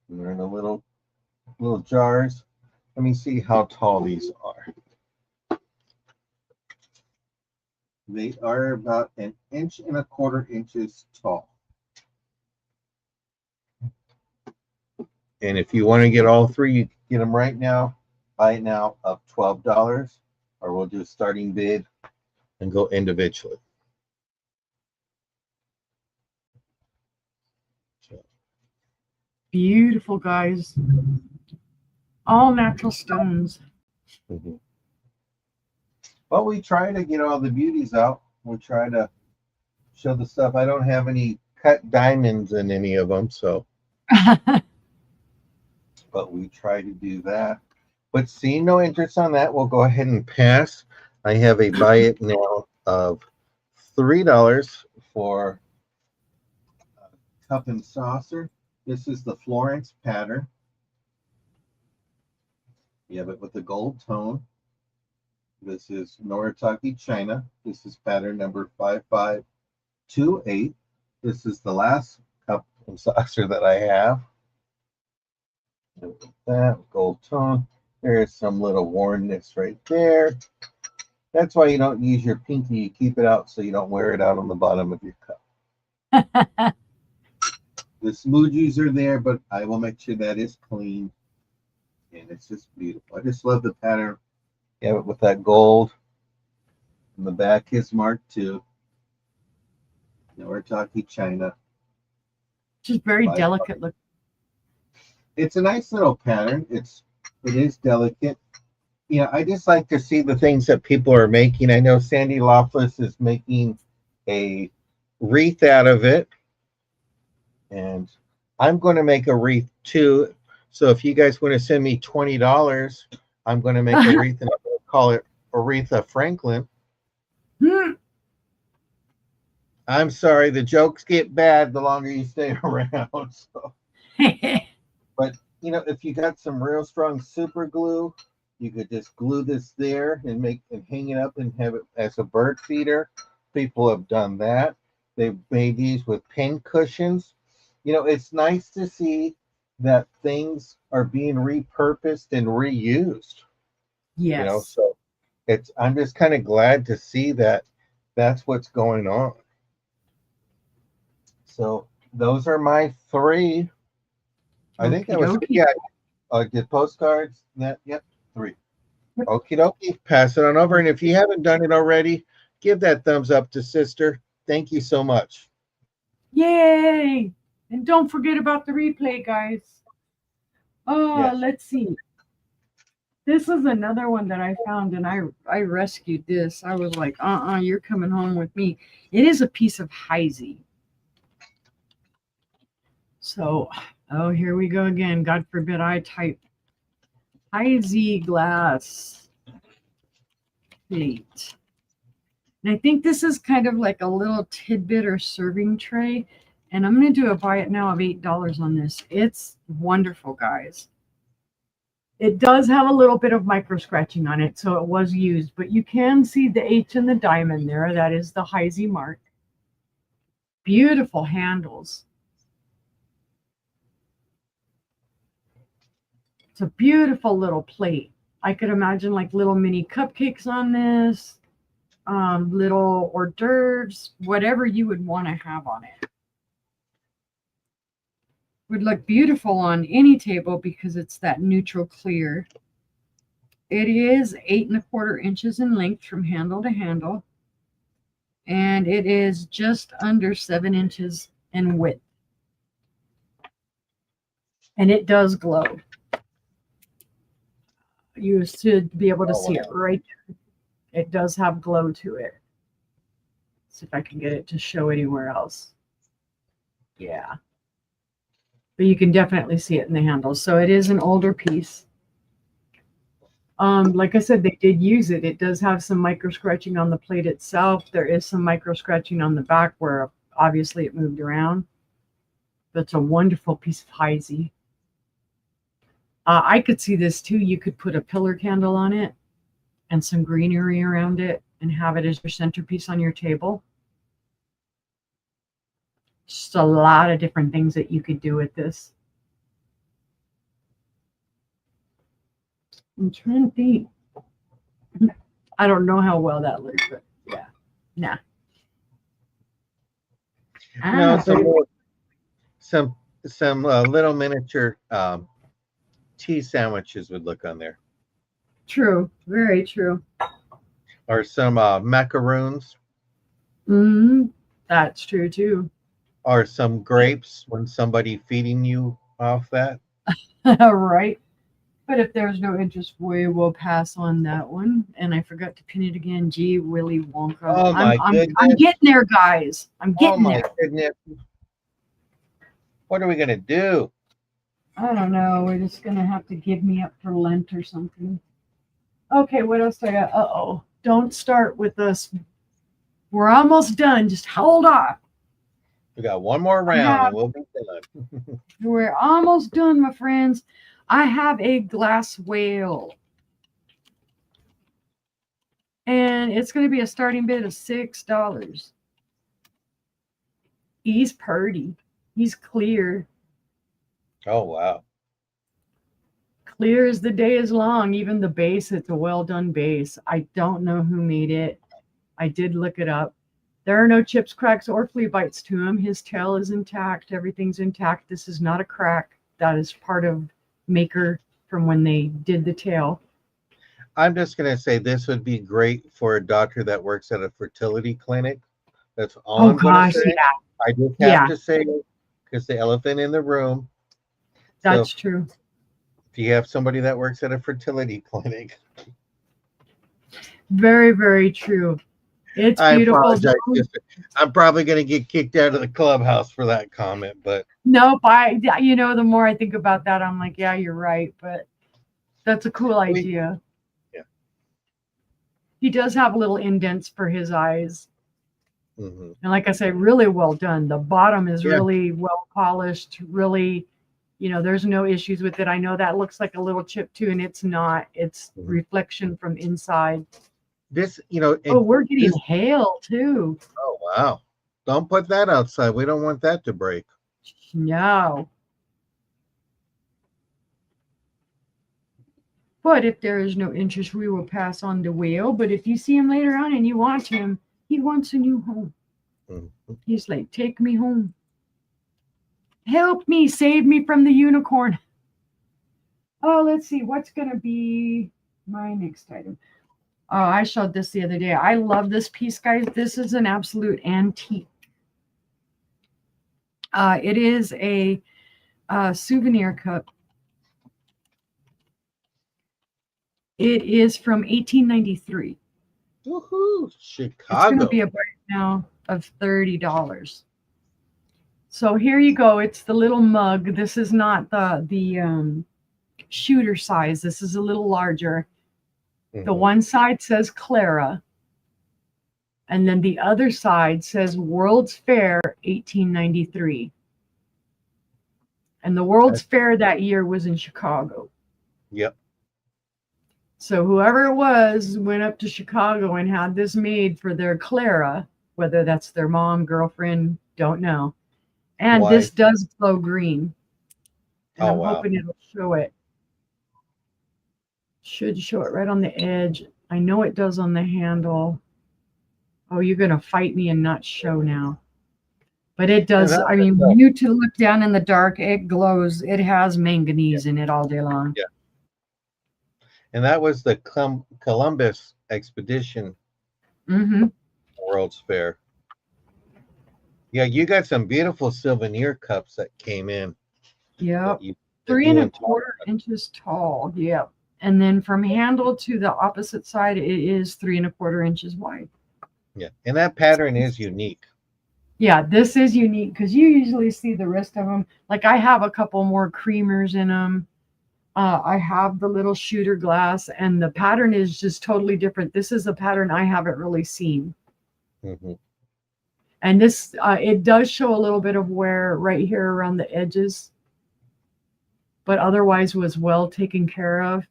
And they're in the little jars. Let me see how tall these are. They are about 1.25 inches tall. And if you want to get all three, you can get them right now. Buy it now of $12, or we'll do a starting bid and go individually. Beautiful, guys. All natural stones. Mm-hmm. Well, we try to get all the beauties out. We try to show the stuff. I don't have any cut diamonds in any of them, so. But we try to do that. But seeing no interest on that, we'll go ahead and pass. I have a buy it now of $3 for a cup and saucer. This is the Florence pattern. You have it with the gold tone. This is Noritake China. This is pattern number 5528. This is the last cup and saucer that I have. And with that gold tone, there's some little wornness right there. That's why you don't use your pinky. You keep it out so you don't wear it out on the bottom of your cup. The smoogies are there, but I will make sure that is clean. And it's just beautiful. I just love the pattern. You have it with that gold. And the back is marked too. Noritake China. Just very delicate look. It's a nice little pattern. It is delicate. You know, I just like to see the things that people are making. I know Sandy Loftus is making a wreath out of it. And I'm going to make a wreath too. So if you guys want to send me $20, I'm going to make a wreath, and I'm going to call it Aretha Franklin. I'm sorry, the jokes get bad the longer you stay around. So. But, you know, if you got some real strong super glue, you could just glue this there and hang it up and have it as a bird feeder. People have done that. They've made these with pin cushions. You know, it's nice to see that things are being repurposed and reused. Yes. You know, so I'm just kind of glad to see that that's what's going on. So those are my three. I think that was, yeah, did postcards, yep, 3. Okie dokie, pass it on over. And if you haven't done it already, give that thumbs up to sister. Thank you so much. Yay. And don't forget about the replay, guys. Oh, yes. Let's see. This is another one that I found, and I rescued this. I was like, you're coming home with me. It is a piece of Heisey. So, here we go again. God forbid I type Heisey glass plate. And I think this is kind of like a little tidbit or serving tray. And I'm going to do a buy it now of $8 on this. It's wonderful, guys. It does have a little bit of micro scratching on it, so it was used. But you can see the H and the diamond there. That is the Heisey mark. Beautiful handles. It's a beautiful little plate. I could imagine like little mini cupcakes on this, little hors d'oeuvres, whatever you would want to have on it. Would look beautiful on any table because it's that neutral clear. It is 8¼ inches in length from handle to handle. And it is just under 7 inches in width. And it does glow. You should be able to see it right there. It does have glow to it. See if I can get it to show anywhere else. Yeah. But you can definitely see it in the handles. So it is an older piece. Like I said, they did use it. It does have some micro scratching on the plate itself. There is some micro scratching on the back where obviously it moved around. But it's a wonderful piece of Heisey. I could see this too. You could put a pillar candle on it and some greenery around it and have it as your centerpiece on your table. Just a lot of different things that you could do with this. I'm trying to think. I don't know how well that looks, but yeah, nah. No, some little miniature tea sandwiches would look on there. True, very true. Or some macaroons. That's true too. Or some grapes when somebody feeding you off that. Right. But if there's no interest, we will pass on that one. And I forgot to pin it again. Gee, Willy Wonka. Oh my goodness. I'm getting there, guys. I'm getting there. Oh my goodness. What are we going to do? I don't know. We're just going to have to give me up for Lent or something. Okay, what else do I got? Uh-oh. Don't start with us. We're almost done. Just hold off. We got one more round and we'll be done. We're almost done, my friends. I have a glass whale. And it's going to be a starting bid of $6. He's purty. He's clear. Oh, wow. Clear as the day is long. Even the base, it's a well-done base. I don't know who made it. I did look it up. There are no chips, cracks, or flea bites to him. His tail is intact. Everything's intact. This is not a crack. That is part of maker from when they did the tail. I'm just going to say this would be great for a doctor that works at a fertility clinic. That's all I'm going to say. Yeah. I just have to say it because the elephant in the room. That's true. If you have somebody that works at a fertility clinic. Very, very true. It's beautiful. I'm probably going to get kicked out of the clubhouse for that comment, but nope. The more I think about that, I'm like, yeah, you're right. But that's a cool idea. Yeah. He does have little indents for his eyes. Mm-hmm. And like I said, really well done. The bottom is really well polished, really, there's no issues with it. I know that looks like a little chip too, and it's not. It's reflection from inside. This, we're getting hail too. Oh, wow. Don't put that outside. We don't want that to break. No. But if there is no interest, we will pass on the whale. But if you see him later on and you want him, he wants a new home. Mm-hmm. He's like, take me home. Help me, save me from the unicorn. Oh, let's see. What's going to be my next item? Oh, I showed this the other day. I love this piece, guys. This is an absolute antique. It is a souvenir cup. It is from 1893. Woohoo! Chicago. It's going to be a price now of $30. So here you go. It's the little mug. This is not the shooter size. This is a little larger. The one side says Clara, and then the other side says World's Fair 1893. And the World's Fair that year was in Chicago. Yep. So whoever it was went up to Chicago and had this made for their Clara, whether that's their mom, girlfriend, don't know. And this does glow green. And I'm hoping it'll show it. Should show it right on the edge. I know it does on the handle. Oh, you're going to fight me and not show now. But it does. I mean, you to look down in the dark, it glows. It has manganese in it all day long. Yeah. And that was the Columbus expedition. World's Fair. Yeah, you got some beautiful souvenir cups that came in. Yep. 3 1/4 inches tall. Yep. And then from handle to the opposite side, it is 3 1/4 inches wide. Yeah, and that pattern is unique. Yeah, this is unique because you usually see the rest of them. Like I have a couple more creamers in them. I have the little shooter glass, and the pattern is just totally different. This is a pattern I haven't really seen. Mm-hmm. And this, it does show a little bit of wear right here around the edges, but otherwise was well taken care of.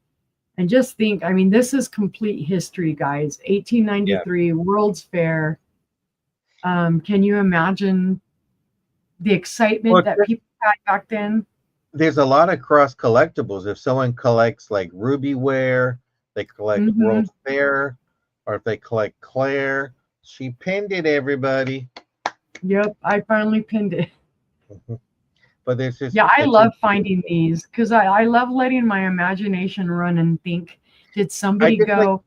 And just think, I mean, this is complete history, guys. 1893, World's Fair. Can you imagine the excitement that people had back then? There's a lot of cross collectibles. If someone collects like Ruby ware, they collect World's Fair, or if they collect Claire. She pinned it, everybody. Yep, I finally pinned it. But there's just I love finding these because I love letting my imagination run and think, did somebody go?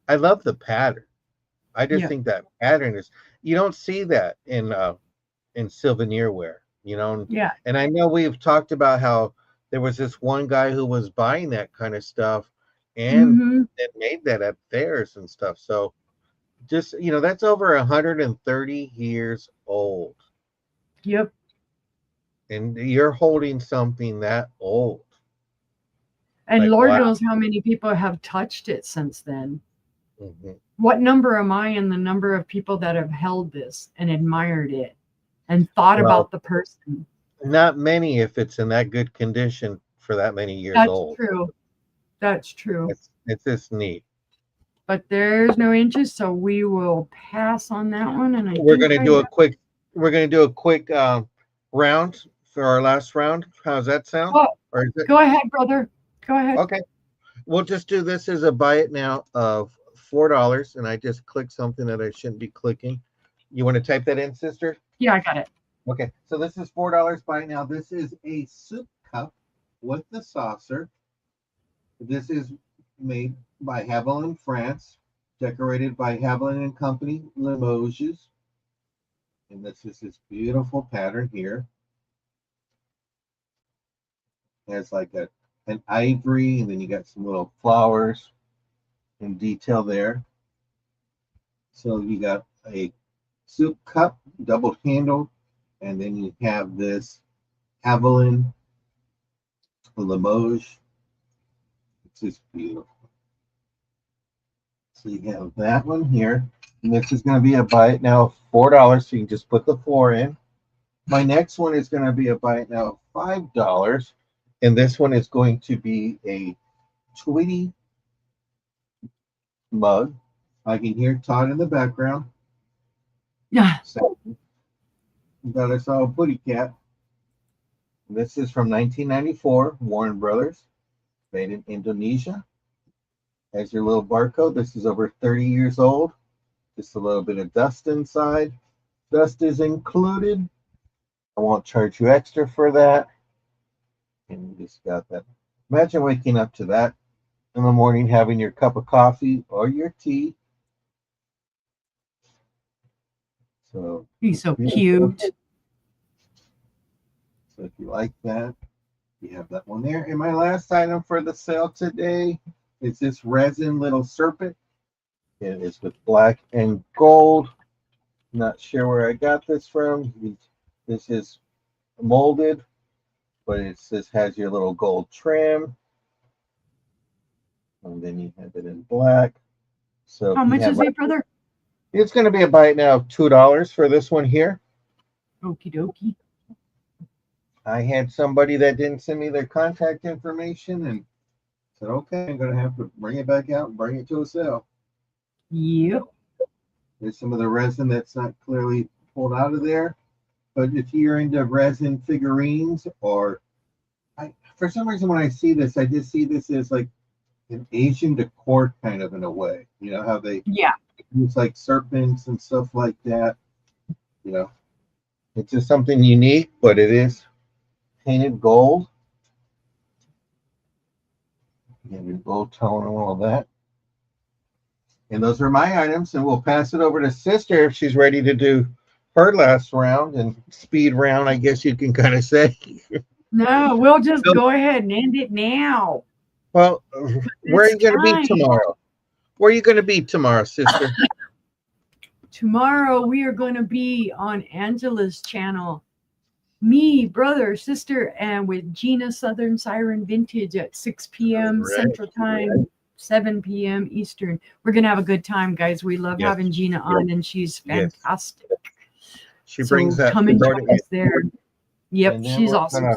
I love the pattern. I just think that pattern is, you don't see that in souvenir wear, you know? Yeah. And I know we've talked about how there was this one guy who was buying that kind of stuff and it made that at fairs and stuff. So just, you know, that's over 130 years old. Yep. And you're holding something that old. And like, Lord knows how many people have touched it since then. What number am I in the number of people that have held this and admired it and thought about the person? Not many if it's in that good condition for that many years old. That's true. That's true. It's just neat. But there's no inches, so we will pass on that one. And we're going to do a quick round for our last round. How's that sound? Go ahead, brother. Go ahead. Okay. We'll just do this as a buy it now of $4, and I just clicked something that I shouldn't be clicking. You want to type that in, sister? Yeah, I got it. Okay. So this is $4 buy it now. This is a soup cup with the saucer. This is made by Haviland, France, decorated by Haviland and Company, Limoges. And this is this beautiful pattern here. It has like an ivory, and then you got some little flowers and detail there. So you got a soup cup, double handled, and then you have this Haviland Limoges. It's just beautiful. So you have that one here. And this is going to be a buy it now of $4, so you can just put the 4 in. My next one is going to be a buy it now of $5. And this one is going to be a Tweety mug. I can hear Todd in the background. Yeah. So, that I saw a booty cat. This is from 1994, Warren Brothers, made in Indonesia. As your little barcode, this is over 30 years old. Just a little bit of dust inside. Dust is included. I won't charge you extra for that. And you just got that. Imagine waking up to that in the morning, having your cup of coffee or your tea. So he's so cute. So if you like that, you have that one there. And my last item for the sale today is this resin little serpent. It is with black and gold. Not sure where I got this from. This is molded, but it just has your little gold trim. And then you have it in black. So how much is it, brother? It's going to be a buy it now of $2 for this one here. Okie dokie. I had somebody that didn't send me their contact information and said, okay, I'm going to have to bring it back out and bring it to a sale. Yep. There's some of the resin that's not clearly pulled out of there. But if you're into resin figurines, or for some reason when I see this, I just see this as like an Asian decor kind of in a way. You know how they use like serpents and stuff like that. You know, it's just something unique, but it is painted gold. You have your gold tone and all of that. And those are my items, and we'll pass it over to Sister if she's ready to do her last round and speed round, I guess you can kind of say. No, we'll just go ahead and end it now. Well, where are you going to be tomorrow? Where are you going to be tomorrow, Sister? Tomorrow we are going to be on Angela's channel. me, brother, sister, and with Gina Southern Siren Vintage at 6 p.m. Central Time, 7 p.m. Eastern. We're going to have a good time, guys. We love having Gina on, and she's fantastic. She brings that. Come and join us there. Yep, she's awesome.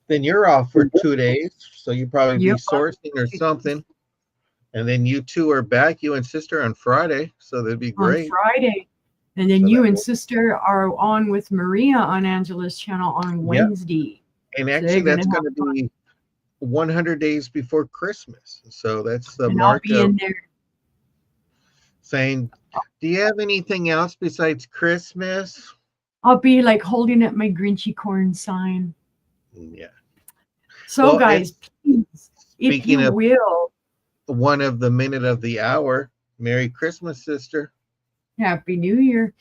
Then you're off for 2 days, so you probably be sourcing or something. And then you two are back, you and sister, on Friday, so that'd be great. On Friday. And then you and sister are on with Maria on Angela's channel on Wednesday. And actually, that's going to be 100 days before Christmas. So that's the mark I'll be in there saying, do you have anything else besides Christmas? I'll be like holding up my Grinchy corn sign. Yeah. So guys, please, if you will. One of the minute of the hour. Merry Christmas, sister. Happy New Year.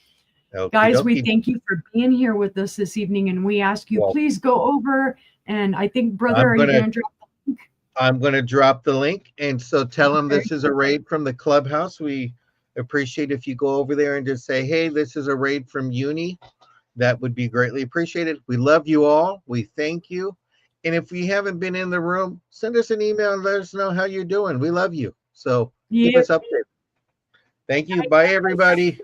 Guys, we thank you for being here with us this evening, and we ask you, please go over, and I think, brother, are you going to drop the link? I'm going to drop the link, and so tell them this is a raid from the clubhouse. We appreciate if you go over there and just say, hey, this is a raid from Uni. That would be greatly appreciated. We love you all. We thank you. And if you haven't been in the room, send us an email and let us know how you're doing. We love you. So keep us updated. Thank you. Bye, everybody.